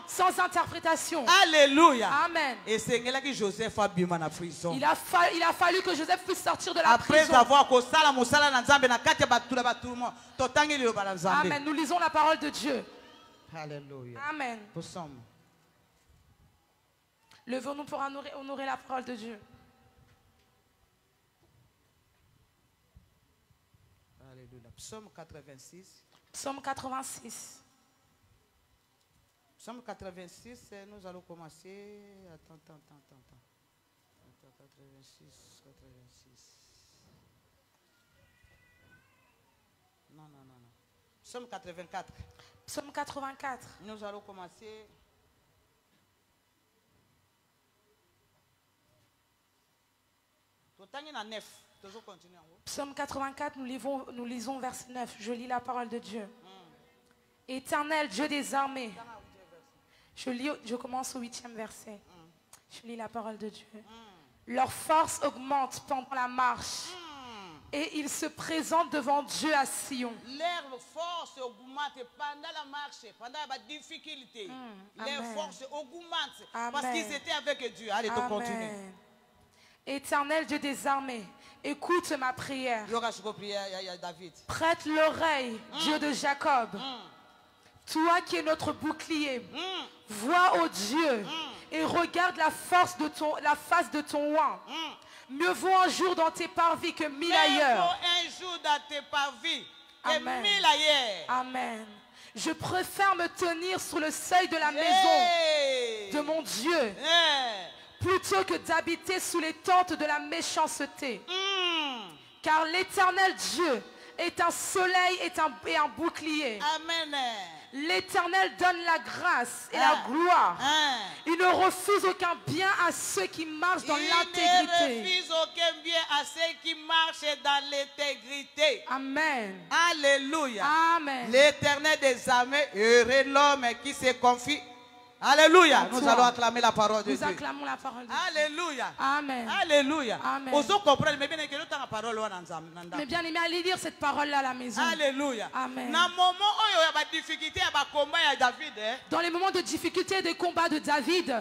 sans interprétation. Alléluia. Amen. Et c'est que Joseph a bien la prison. Il a fallu que Joseph puisse sortir de la prison. Après avoir Amen. Nous lisons la parole de Dieu. Alléluia. Amen. Levons-nous pour honorer la parole de Dieu. Psaume 86. Psaume 86. Psaume 86, nous allons commencer. Attends. 86. Non. Psaume 84. Psaume 84. Nous allons commencer. Tout en 9. Psaume 84, nous lisons verset 9. Je lis la parole de Dieu. Éternel, Dieu des armées. Je commence au 8e verset. Je lis la parole de Dieu. Leur force augmente pendant la marche. Et ils se présentent devant Dieu à Sion. Leur force augmente pendant la marche, pendant la difficulté. Leur force augmente parce qu'ils étaient avec Dieu. Allez, on continue. Éternel Dieu des armées, écoute ma prière. Prête l'oreille, Dieu de Jacob. Toi qui es notre bouclier, vois, ô Dieu, et regarde la face de ton roi. Mieux vaut un jour dans tes parvis que 1000 ailleurs. Un jour dans tes parvis que 1000 ailleurs. Amen. Je préfère me tenir sur le seuil de la maison de mon Dieu. Plutôt que d'habiter sous les tentes de la méchanceté. Car l'Éternel Dieu est un soleil et un bouclier. Amen. L'Éternel donne la grâce et la gloire. Il ne refuse aucun bien à ceux qui marchent dans l'intégrité. Il ne refuse aucun bien à ceux qui marchent dans l'intégrité. Amen. Alléluia. Amen. L'Éternel des armées, heureux l'homme qui se confie. Alléluia. Nous allons acclamer la parole de Dieu. Nous acclamons la parole de Dieu. Alléluia. Amen. Alléluia. Amen. Mais bien aimé, allez lire cette parole-là à la maison. Alléluia. Amen. Dans les moments de difficulté et de combat de David,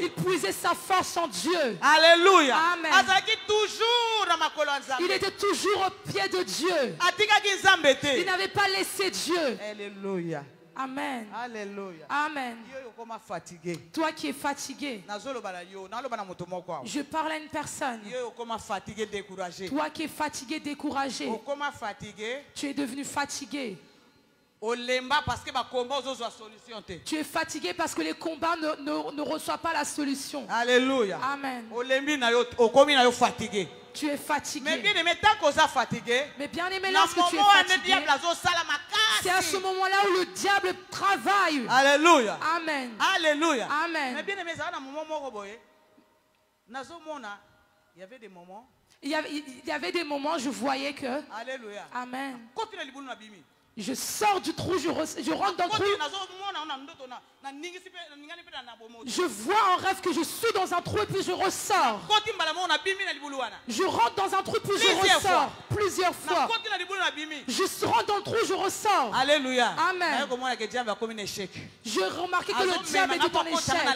il puisait sa force en Dieu. Alléluia. Amen. Il était toujours au pied de Dieu. Il n'avait pas laissé Dieu. Alléluia. Amen. Alléluia. Amen. Toi qui es fatigué, je parle à une personne. Toi qui es fatigué, découragé, tu es devenu fatigué. Tu es fatigué parce que les combats ne reçoivent pas la solution. Alléluia. Amen. Tu es fatigué. Mais bien aimé, lorsque tu es fatigué, c'est à ce moment-là où le diable travaille. Alléluia. Amen. Alléluia. Amen. Mais bien aimé, il y avait des moments. Il y avait des moments, je voyais que. Alléluia. Amen. Je sors du trou, je rentre dans le trou. Je vois en rêve que je suis dans un trou et puis je ressors. Je rentre dans un trou puis je ressors. Plusieurs fois. Je rentre dans le trou, je ressors. Alléluia. Amen. Je remarquais que le diable était en échec.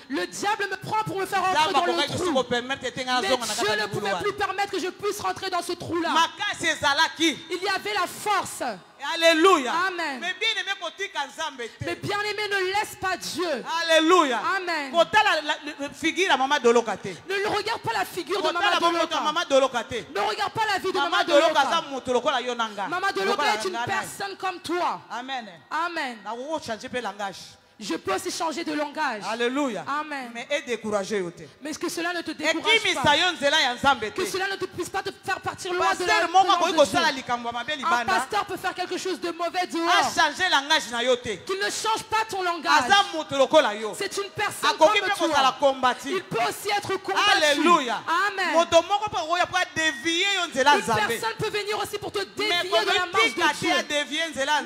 Le diable me prend pour me faire rentrer dans le trou. Mais Dieu ne pouvait plus permettre que je puisse rentrer dans ce trou-là. Il y avait la force. Alléluia. Amen. Mais bien aimé, ne laisse pas Dieu. Alléluia. Amen. Ne regarde pas la figure de Maman Doloka. Ne regarde pas la vie de Maman Doloka. Maman Doloka est une personne comme toi. Amen. Amen. Je peux aussi changer de langage. Alléluia. Amen. Mais est découragé. Mais que cela ne te décourage pas. Que cela ne te puisse pas te faire partir loin de la présence de Dieu. Un pasteur peut faire quelque chose de mauvais dehors. Qu'il ne change pas ton langage. C'est une personne comme toi. Il peut aussi être combattu. Alléluia. Amen. Une personne peut venir aussi pour te dévier de la marche de Dieu.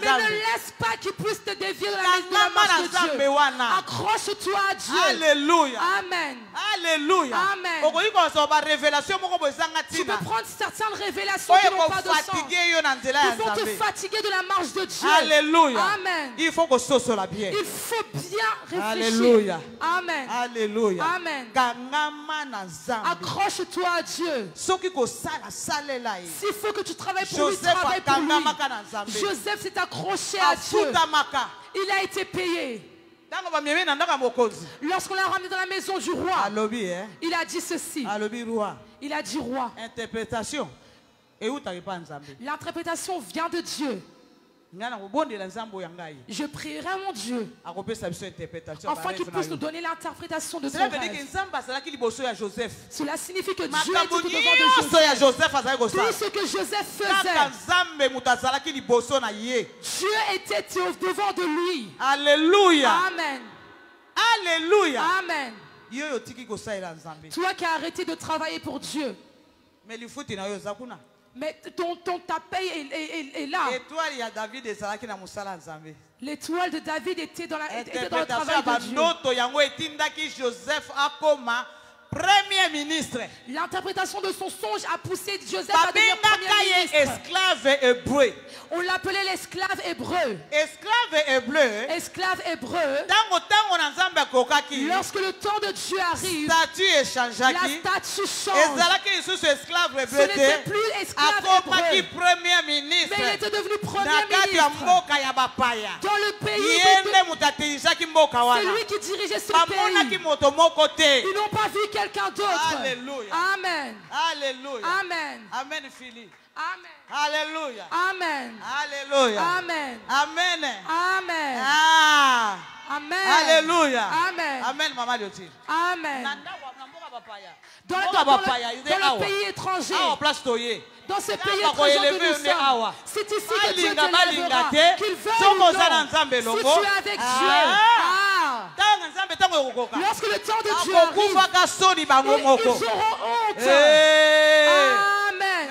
Mais ne laisse pas qu'il puisse te dévier de la marche de Dieu. Accroche-toi à Dieu. Alléluia. Amen. Alléluia. Amen. Tu peux prendre certaines révélations qui n'ont pas de sens. Qui vont te fatiguer de la marche de Dieu. Alléluia. Amen. Il faut que ce soit la bien. Il faut bien réfléchir. Alléluia. Amen. Alléluia. Amen. Accroche-toi à Dieu. S'il faut que tu travailles pour lui, travaille pour lui. Joseph s'est accroché à Dieu. Il a été payé. Lorsqu'on l'a ramené dans la maison du roi, il a dit ceci. Il a dit roi. L'interprétation vient de Dieu. Je prierai à mon Dieu afin qu'il puisse nous donner l'interprétation de son rêve. Cela signifie que Dieu était au-devant de Joseph. Tout ce que Joseph faisait, Dieu était au-devant de lui. Alléluia. Amen. Alléluia. Amen. Toi qui as arrêté de travailler pour Dieu, mais ta paye est là. L'étoile de David était dans le travail de Dieu. Premier ministre. L'interprétation de son songe a poussé Joseph à devenir premier ministre. Esclave hébreu. On l'appelait l'esclave hébreu. Esclave hébreu. Esclave hébreu. Lorsque le temps de Dieu arrive, la statue change. Ce n'était plus esclave hébreu. Mais il était devenu premier ministre. Dans le pays, c'est lui qui dirigeait ce pays. Ils n'ont pas vu quelqu'un d'autre. Alléluia. Amen. Alléluia. Amen. Amen, Philippe. Amen. Alléluia. Amen. Alléluia. Amen. Amen. Amen. Ah. Amen. Alléluia. Amen. Amen, maman de Dieu. Amen. Dans le pays étranger, dans ce pays étranger que nous sommes, c'est ici que Dieu te lèvera. Qu'il veuille ou non, si tu es avec Dieu, lorsque le temps de Dieu arrive, ils auront honte. Amen.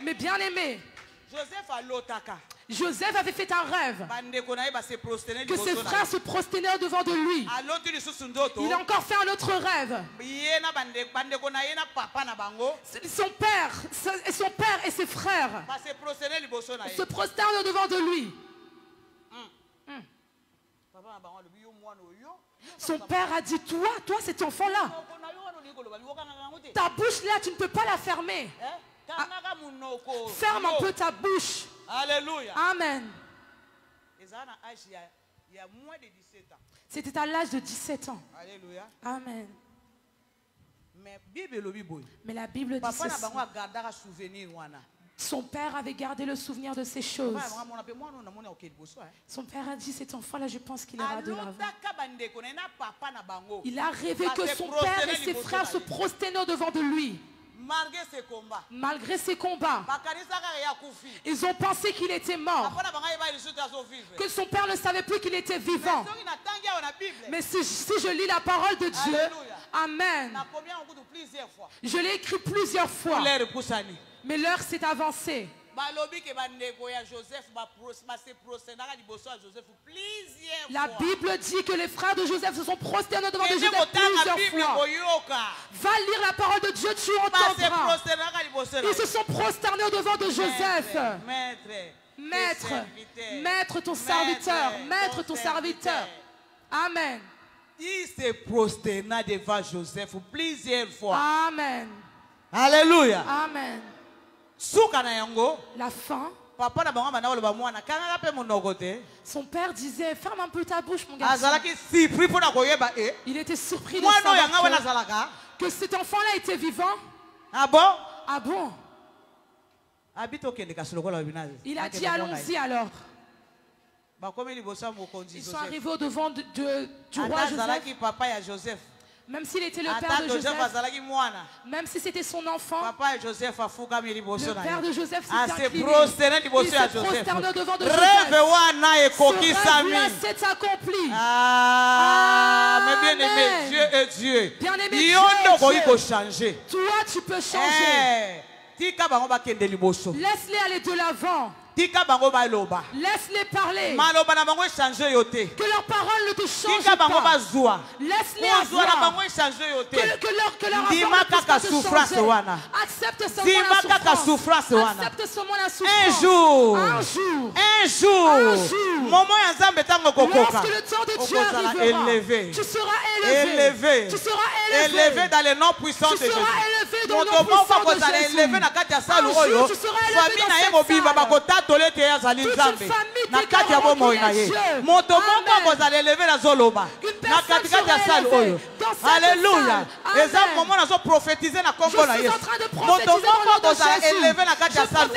Mais bien aimé, Joseph avait fait un rêve que ses frères se prosternaient devant de lui. Il a encore fait un autre rêve. Son père et ses frères se prosternent devant de lui. Son père a dit, toi cet enfant-là, ta bouche là, tu ne peux pas la fermer. Ferme un peu ta bouche. Alléluia. Amen. C'était à l'âge de 17 ans. Alléluia. Amen. Mais la Bible dit ceci. Son père avait gardé le souvenir de ces choses. Son père a dit, cet enfant-là, je pense qu'il ira de l'avant. Il a rêvé que son père et ses frères se prosternaient devant de lui. Malgré ses combats, ils ont pensé qu'il était mort, que son père ne savait plus qu'il était vivant. Mais si je lis la parole de Dieu, amen, je l'ai écrit plusieurs fois, mais l'heure s'est avancée. La Bible dit que les frères de Joseph se sont prosternés devant de Joseph plusieurs fois. Va lire la parole de Dieu, tu entendras. Ils se sont prosternés devant de Joseph. Maître, ton serviteur. Maître, ton serviteur. Amen. Il se prosterna devant Joseph plusieurs fois. Amen. Alléluia. Amen. La fin. Son père disait, ferme un peu ta bouche, mon garçon. Il était surpris de savoir que cet enfant-là était vivant. Ah bon? Ah bon? Il a dit, allons-y alors. Ils sont arrivés au devant du roi Joseph. Même s'il était le père de Joseph, même si c'était son enfant, le père de Joseph s'est incliné. Il se prosterne devant de Joseph. Ce rêve-là s'est accompli. Mais bien aimé, Dieu est Dieu. Bien-aimé, Dieu est Dieu. Toi, tu peux changer. Laisse-les aller de l'avant. Laisse-les parler. Que leurs paroles ne te changent pas. Laisse-les avoir. Que leur souffrance te change. Accepte seulement la souffrance. Un jour. Lorsque le temps de Dieu arrivera, tu seras élevé. Tu seras élevé dans les noms puissants de Jésus. Tu seras élevé dans le nom puissant de Jésus. Un jour, tu seras élevé dans cette salle. Toute une famille Alléluia. Et ça, moment, nous prophétisé na combo na Yesu. Moto moko kozala élevé na kati ya salle.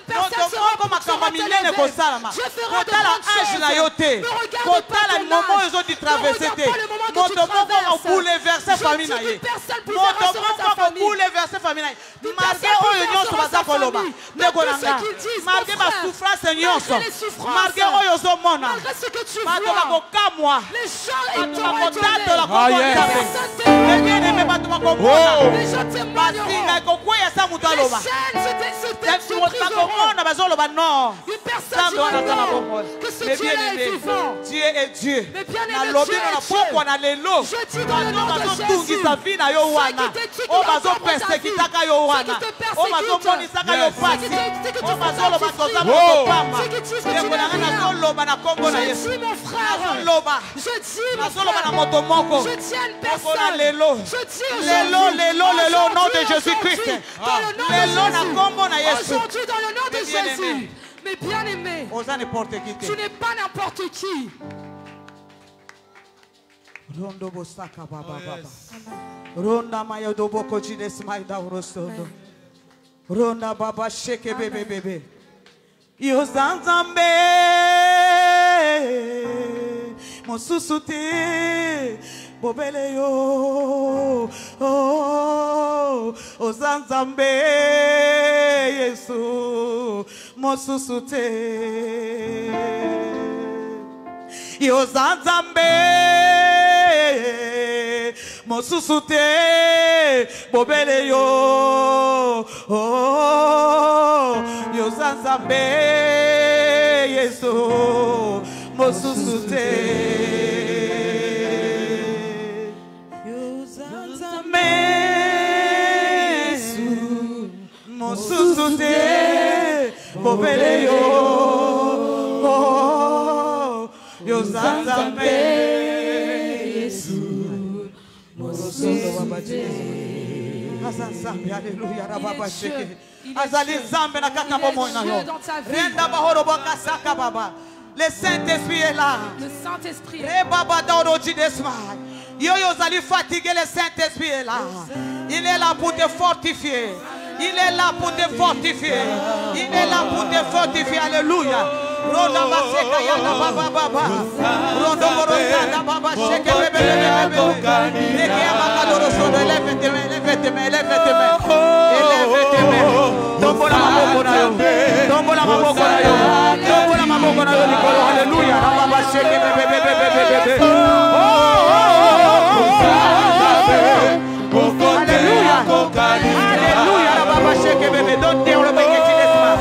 Moto moko makamba minene kosalama. Kotala âge na yo te. Kotala moment ezo di traverser te. Moto moko ko bouleverser famille na ye. Moto moko ko bouleverser famille na ye. Marqué oyo nyonso baza koloba. Ndeko nanga. Marqué ba souffrance nyonso. Marqué oyo zo mona. Bato bakokamwa. Bato bakotatola kombo nzambe. Bien-aimé, bato bakomona. Basi na kokwea sa mutu aloba. Bakomona bazoloba non. Nzambe wana aza na bomoi. Mais bien-aimé, Dieu est Dieu. Nalobi na pokwa na lelo. Bato bazotungisa vi na yo wana. O bazopersekitaka yo wana. O bazomonisaka yo pasi. O bazoloba toza mokopamba. Ndeko nanga nazoloba na kombo na Yesu. Nazoloba. Nazoloba na moto moko. Je tiens une personne. Lelo, au nom de Jésus-Christ. Aujourd'hui, dans le nom de Jésus. Mais bien aimé, tu n'es pas n'importe qui. Ronda maya doboko jines maida urosondo. Ronda baba sheke bebe bebe. Yo zanzambe mosusute bobele yo o zanzambe Yesu mosusute yo zanzambe mosusute bobele yo yo zanzambe Yesu mosusute yo zanzambe Yesu mosusute bobele yo yo zanzambe Yesu Alléluia, Rababa Sheke. Azali Zambe na kaka bomo na yo. Renda bahoro boka saka baba. Le Saint-Esprit est là. Le Saint-Esprit. Rebaba dauro jidesma. Yo yo zali fatigué, le Saint-Esprit est là. Il est là pour te fortifier. Il est là pour te fortifier. Il est là pour te fortifier. Alléluia. Ronda baseka yana baba baba. Ronda borosana baba sheke bebe bebe. Leke amakadoro sodo levete-me. Tombola maboko na yo. Tombola maboko na yo. Tombola maboko na yo Nikolo. Alléluia. Baba sheke bebe. Alléluia. Alléluia. Baba sheke bebe. Don't tell me que tu n'es pas.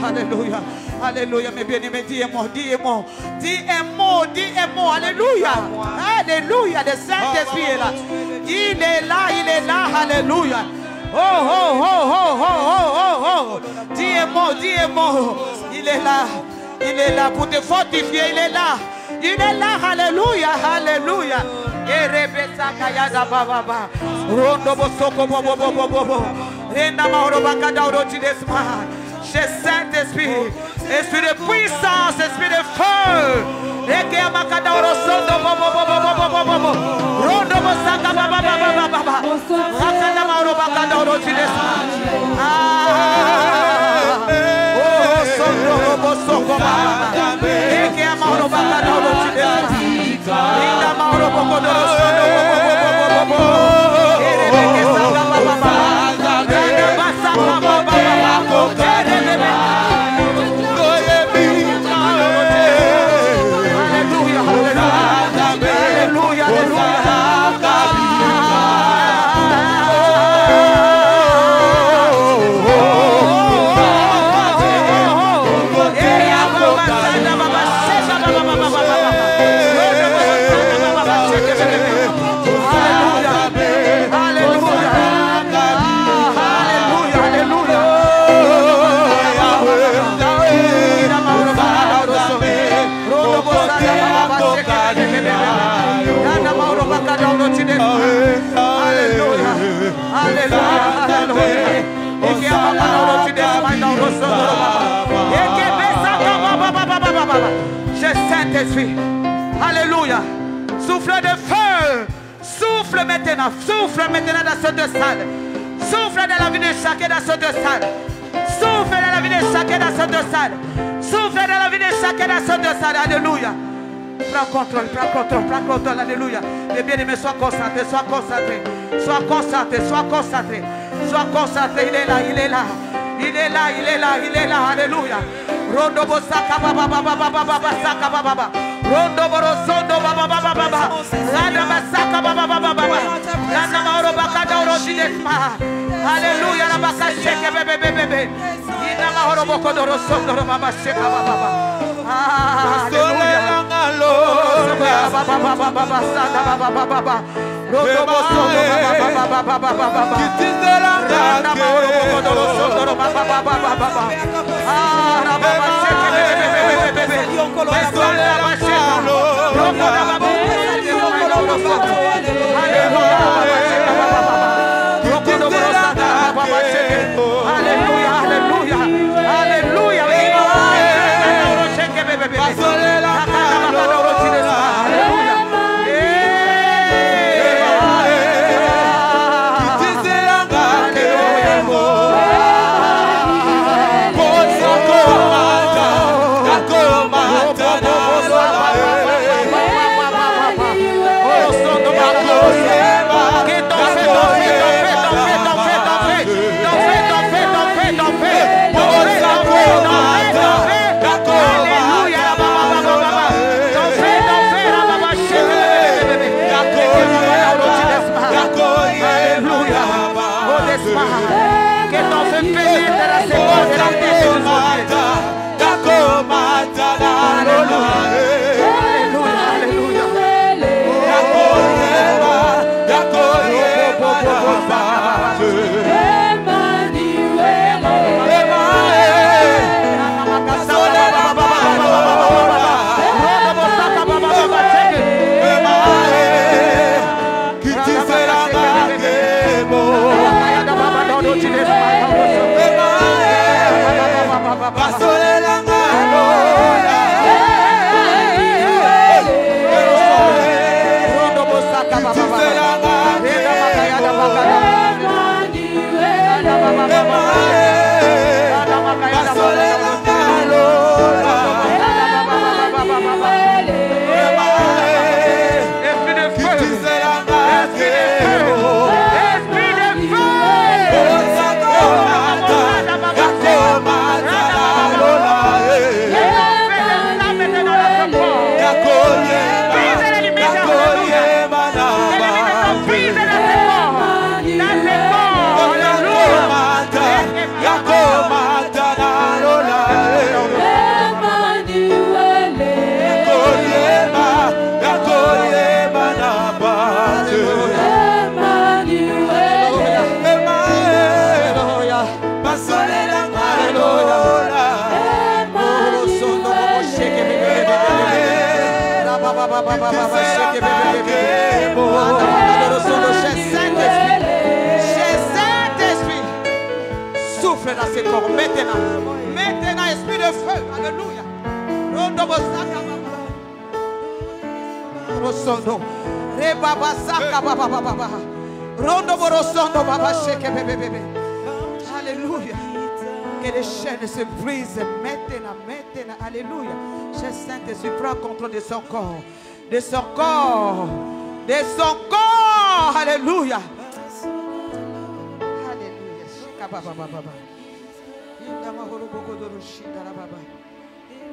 Alléluia. Alléluia. Mes bien-aimés, dis un mot, dis un mot. Dis un mot, dis un mot. Alléluia. Alléluia. Le Saint-Esprit est là. Il est là, il est là. Alléluia. Oh, oh, oh, oh, oh, oh, oh, oh. Dis un mot, dis un mot. Il est là. Il est là pour te fortifier. Il est là. Il est là. Alléluia. Alléluia. Et Rebecca Kayada Baba. Rondo Bosoko Bobo Bobo Bobo. Renda Mauro Bakada Orochi Desma. Chez Saint-Esprit. Esprit de puissance. Esprit de feu. Eke Amakada Orosondo Bobo Bobo Bobo Bobo. Rondo Bosaka Baba Baba Baba. Rakada Mauro Bakada Orochi Desma. Oh, Sondo Bosoko Baba. Eke Amauro Bakada Orochi Desma. Renda Mauro Bokodo Rosondo Bobo Bobo Bobo. Erebeke Saka Baba Baba. Renda Basaka Baba Baba. Saint-Esprit, alléluia, souffle de feu, souffle maintenant dans cette salle, souffle dans la vie de chacun dans cette salle, souffle dans la vie de chacun dans cette salle, souffle dans la vie de chacun dans cette salle, alléluia. Prends contrôle, alléluia. Les bien-aimés, sois concentrés, il est là, alléluia. Rondo Bosaka Baba Baba Baba Saka Baba. Rondo Borosondo Baba Baba Baba. Landa Basaka Baba Baba Baba. Landa Mauro Bakada Orochi Desma. Alléluia, la Baka Sheke Bebe Bebe. Ina Mauro Bokodo Rosondo Baba Sheka Baba. Alléluia. Baba Baba Baba Saka Baba Baba. Rondo Bosondo Baba Baba Baba. Landa Mauro Bokodo Rosondo Baba Baba Baba. Baba Saint-Esprit, souffle dans ces corps maintenant. Maintenant, esprit de feu. Alléluia. Alléluia. Que les chaînes se brisent maintenant, maintenant. Alléluia. Cher Saint-Esprit, prends contrôle de son corps. De son corps. De son corps. Alléluia. Alléluia.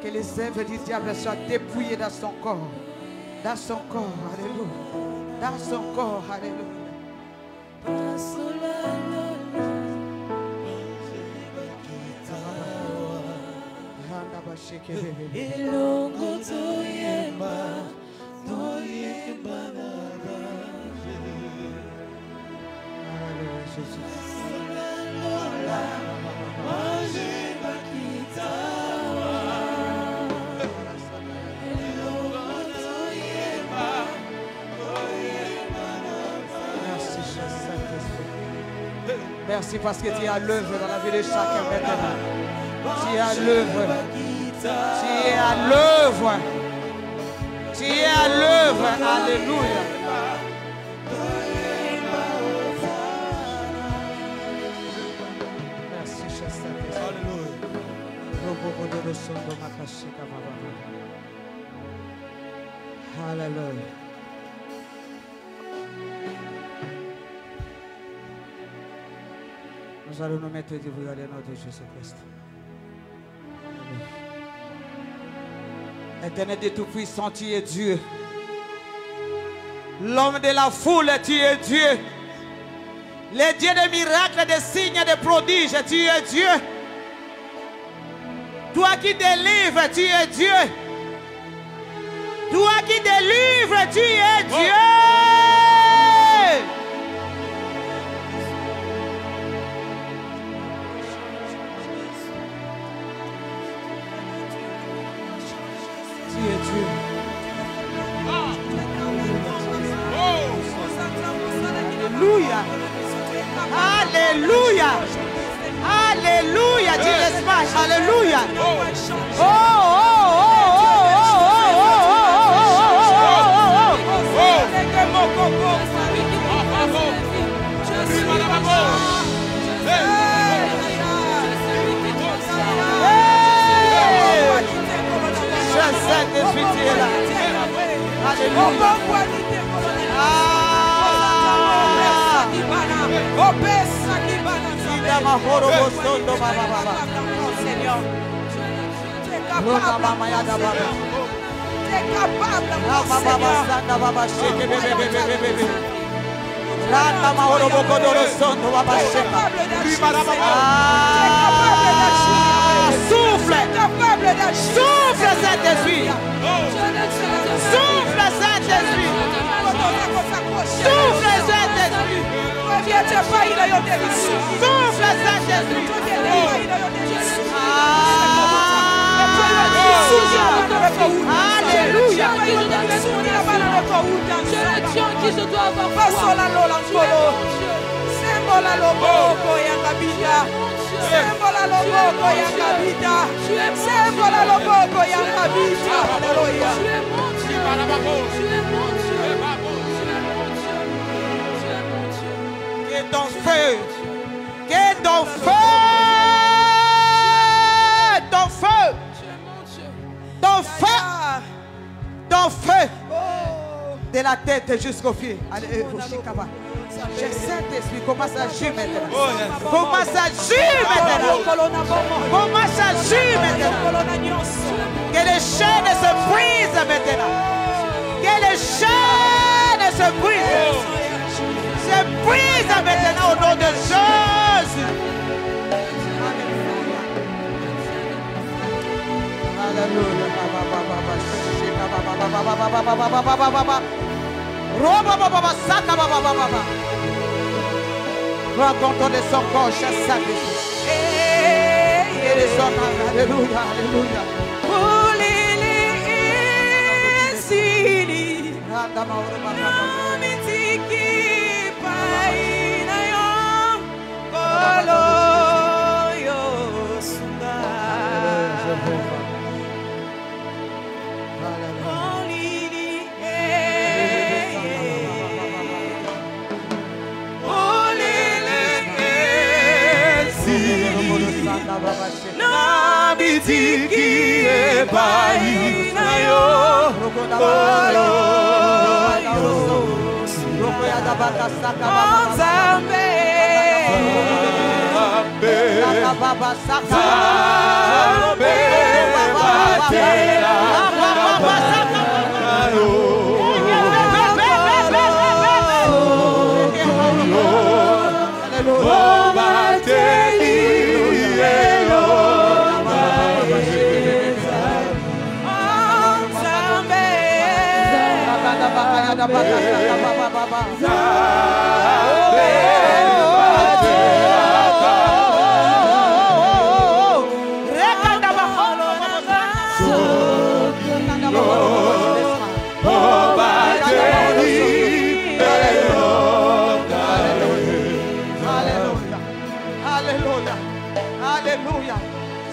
Que les œuvres du diable soient dépouillées dans son corps. Dans son corps. Alléluia. Dans son corps. Alléluia. Merci parce que tu es à l'œuvre dans la vie de chacun maintenant. Tu es à l'œuvre. Tu es à l'œuvre. Tu es à l'œuvre. Alléluia. Merci, cher Saint-Esprit. Alléluia. Alléluia. Nous allons nous mettre debout dans le nom de Jésus-Christ. Éternel de Tout-Puissant, tu es Dieu. L'homme de la foule, tu es Dieu. Le Dieu des miracles, des signes, des prodiges, tu es Dieu. Toi qui délivres, tu es Dieu. Toi qui délivres, tu es Dieu. Alléluia. Alléluia. Dieu l'espace. Alléluia. Oh, oh, oh, Saint-Esprit, tu es là. Alléluia. Seigneur, tu es capable, souffle, souffle Saint-Esprit, souffle Saint-Esprit, souffle Saint-Esprit, souffle Saint-Esprit. Alléluia. Qui se doit avoir Que ton feu, que ton feu, ton feu, ton feu, ton feu, de la tête jusqu'aux pieds. Allez, Saint-Esprit, commence à agir maintenant. Commence à agir maintenant. Commence à agir maintenant. Que les chaînes se brisent maintenant. Que les chaînes se brisent. Se brisent maintenant au nom de Jésus. Alléluia. Prends contrôle de son corps, cher Saint-Esprit. Alléluia, alléluia. Alléluia.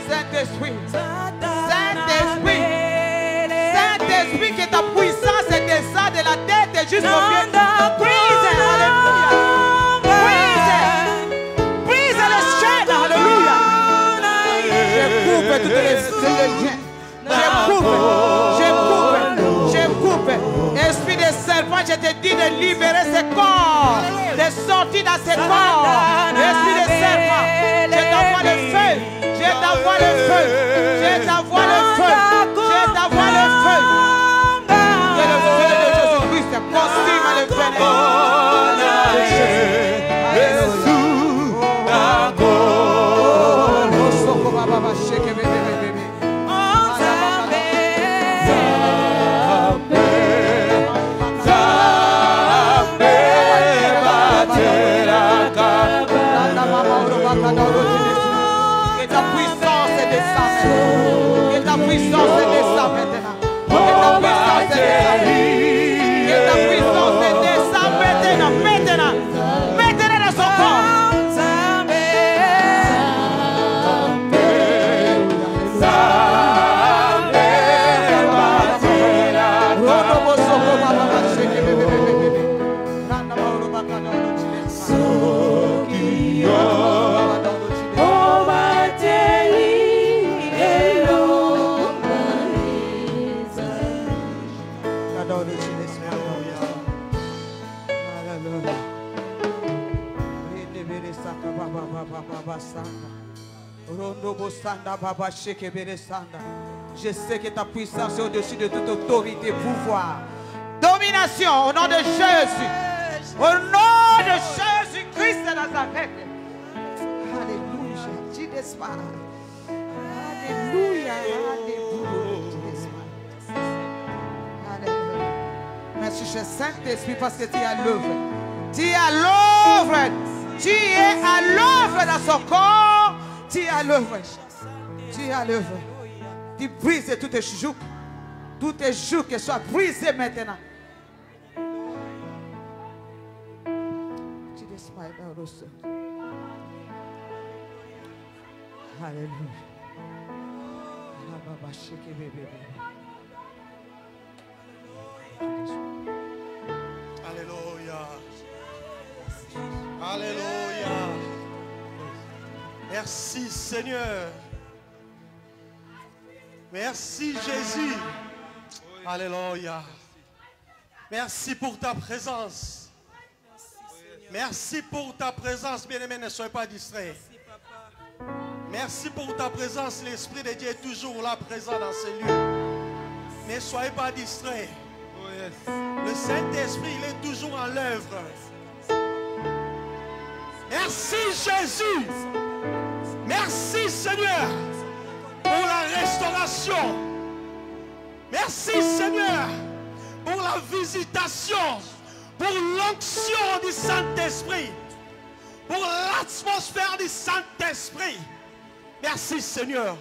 Saint-Esprit. Saint-Esprit. Saint-Esprit, que ta puissance descend de la tête jusqu'au pied. Brise. Alléluia. Brise le chaîne. Alléluia. Je coupe toutes les liens. Je coupe. Esprit de serpent, je te dis de libérer ce corps, de sortir dans ce corps. Esprit de serpent, je t'envoie le feu. Je t'envoie le feu. Je t'envoie le feu. Je t'envoie le feu. Que le feu de Jésus-Christ consume le vénéneux. Que ta puissance descende. Que ta puissance descende maintenant. Que ta puissance descende. Que ta puissance descende maintenant. Maintenant. Maintenant dans son corps. Je sais que ta puissance est au-dessus de toute autorité, pouvoir, domination, au nom de Jésus. Au nom de Jésus-Christ de Nazareth. Alléluia. Alléluia. Alléluia. Merci, cher Saint-Esprit, parce que tu es à l'œuvre. Tu es à l'œuvre. Tu es à l'œuvre dans son corps. Tu es à l'œuvre. Tu es à l'œuvre. Tu brises toutes tes joues. Toutes tes joues que soient brisées maintenant. Tu descends dans le sol. Alléluia. Alléluia. Alléluia. Merci Seigneur. Merci Jésus. Alléluia. Merci pour ta présence. Merci pour ta présence, bien-aimé, ne soyez pas distraits. Merci pour ta présence, l'Esprit de Dieu est toujours là présent dans ces lieux. Ne soyez pas distraits. Le Saint-Esprit, il est toujours en l'œuvre. Merci Jésus. Merci Seigneur pour la restauration. Merci Seigneur pour la visitation, pour l'onction du Saint-Esprit, pour l'atmosphère du Saint-Esprit. Merci Seigneur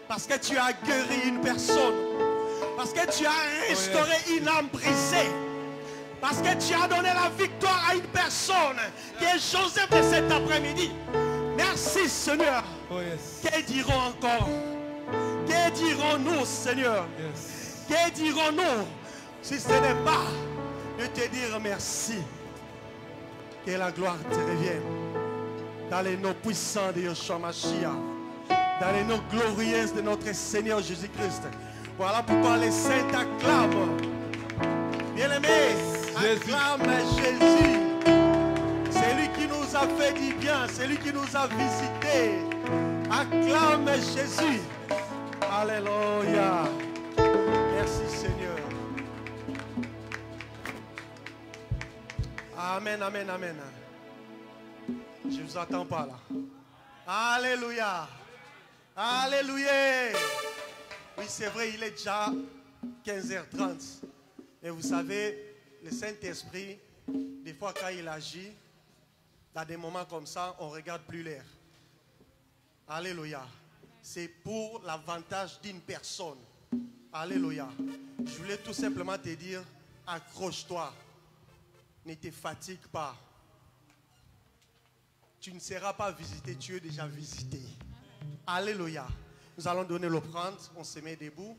parce que tu as guéri une personne, parce que tu as restauré une âme brisée. Parce que tu as donné la victoire à une personne qui est Joseph de cet après-midi. Merci Seigneur. Oh, yes. Que diront encore? Que dirons-nous Seigneur? Yes. Que dirons-nous si ce n'est pas de te dire merci? Que la gloire te revienne. Dans les noms puissants de Yeshua Mashiach. Dans les noms glorieux de notre Seigneur Jésus-Christ. Voilà pourquoi les saints acclament. Bien-aimés, acclame Jésus. C'est lui qui nous a fait du bien. C'est lui qui nous a visités. Acclame Jésus. Alléluia. Merci Seigneur. Amen, amen, amen. Je ne vous attends pas là. Alléluia. Alléluia. Oui, c'est vrai, il est déjà 15h30. Et vous savez, le Saint-Esprit, des fois quand il agit, dans des moments comme ça, on ne regarde plus l'air. Alléluia. C'est pour l'avantage d'une personne. Alléluia. Je voulais tout simplement te dire, accroche-toi. Ne te fatigue pas. Tu ne seras pas visité, tu es déjà visité. Alléluia. Nous allons donner l'offrande, on se met debout.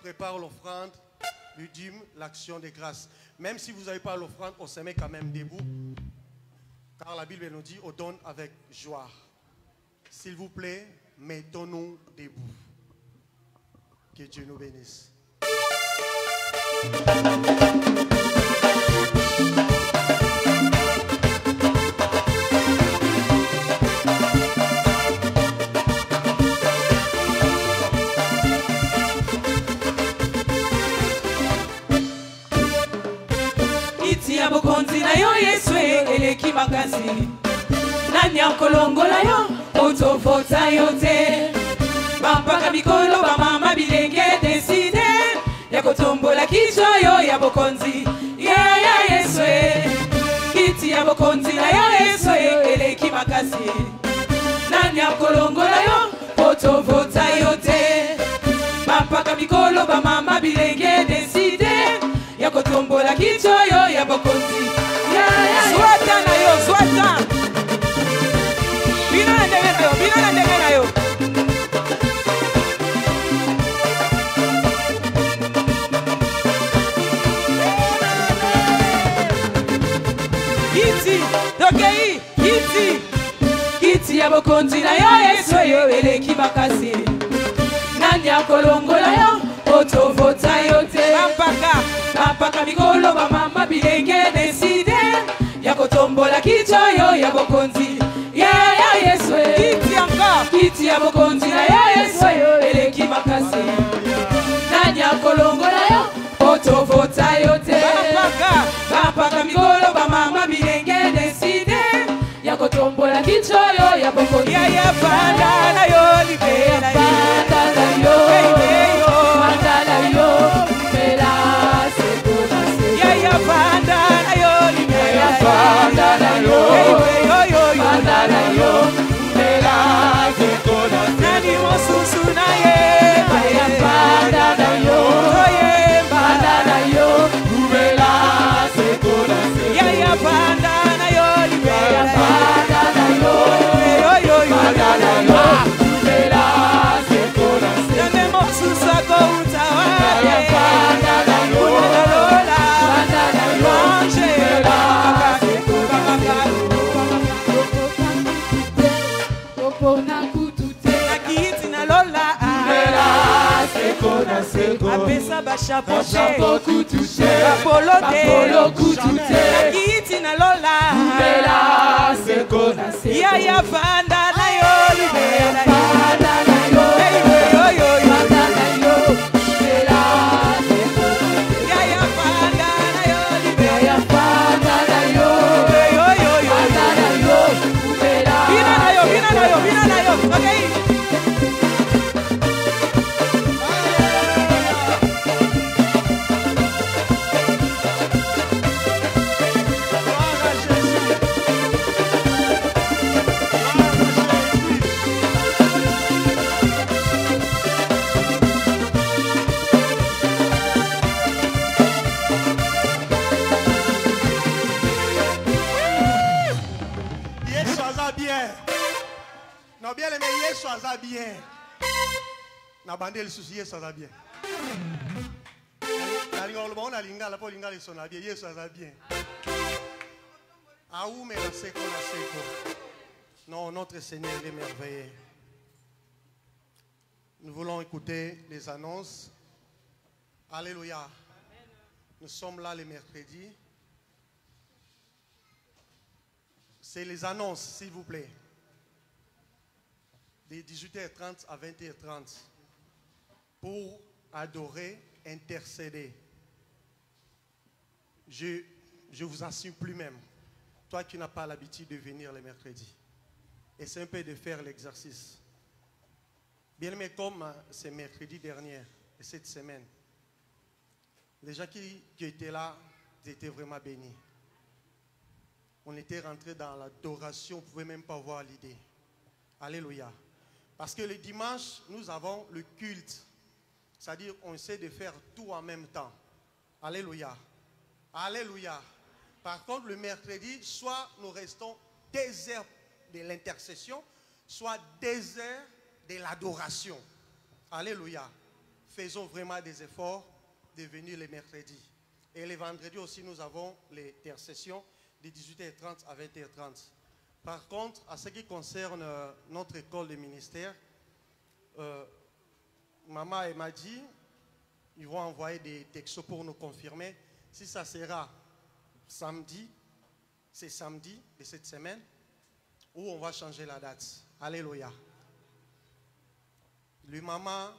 Prépare l'offrande, le dîme, l'action de grâce. Même si vous n'avez pas l'offrande, on se met quand même debout. Car la Bible nous dit, on donne avec joie. S'il vous plaît, mettons-nous debout. Que Dieu nous bénisse. Bokonzi na yo Yeswe eleki makasi nani akolongola yo otovota yo te bampaka mikolo bamama bilenge deside ya kotombola kichwa yo ya bokonzi ya Yeswe kiti ya bokonzi na yo Yeswe eleki makasi nani akolongola yo otovota yo te bampaka mikolo bamama bilenge deside ya kotombola kichwa yo ya bokonzi swata na yo swata bina na ndenge na yo bina na ndenge na yo kiti dokei kiti ya bokonzi na yo Yesu yo eleki makasi nani akolongola yo otovota yo te bampaka mikolo bamama bilenge deside ya kotombola kichwa yo ya bokonzi ya Yesu kiti ya bokonzi na ya Yesu yo eleki makasi nani akolongola yo otovota yo te bampaka mikolo bamama bilenge deside ya kotombola kichwa yo ya bokonzi ya banda na yo libera na yo banda na yo apesa bashapo kutuche apolo kutuche kiti na lola bela seko na seko ya fanda na yo libera fanda na yo yo fanda na yo bela seko ya fanda na yo libera fanda na yo yo fanda na yo bela bina na yo okay. ça va bien. Na bandé le souci, ça va bien. La linga on a linga la polinga le son bien, ça va bien. Ah où mais la seco. Non, notre Seigneur est merveilleux. Nous voulons écouter les annonces. Alléluia. Nous sommes là le mercredi. C'est les annonces, s'il vous plaît. De 18h30 à 20h30. Pour adorer, intercéder. Je vous assure plus même. Toi qui n'as pas l'habitude de venir le mercredi. Essaie un peu de faire l'exercice. Bien aimé, comme c'est mercredi dernier et cette semaine, les gens qui étaient là, ils étaient vraiment bénis. On était rentré dans l'adoration, on ne pouvait même pas voir l'idée. Alléluia. Parce que le dimanche, nous avons le culte. C'est-à-dire on essaie de faire tout en même temps. Alléluia. Alléluia. Par contre, le mercredi, soit nous restons des heures de l'intercession, soit des heures de l'adoration. Alléluia. Faisons vraiment des efforts de venir les mercredis. Et les vendredis aussi, nous avons l'intercession de 18h30 à 20h30. Par contre, à ce qui concerne notre école de ministère, maman m'a dit, ils vont envoyer des textos pour nous confirmer si ça sera samedi, c'est samedi de cette semaine, ou on va changer la date. Alléluia. Le maman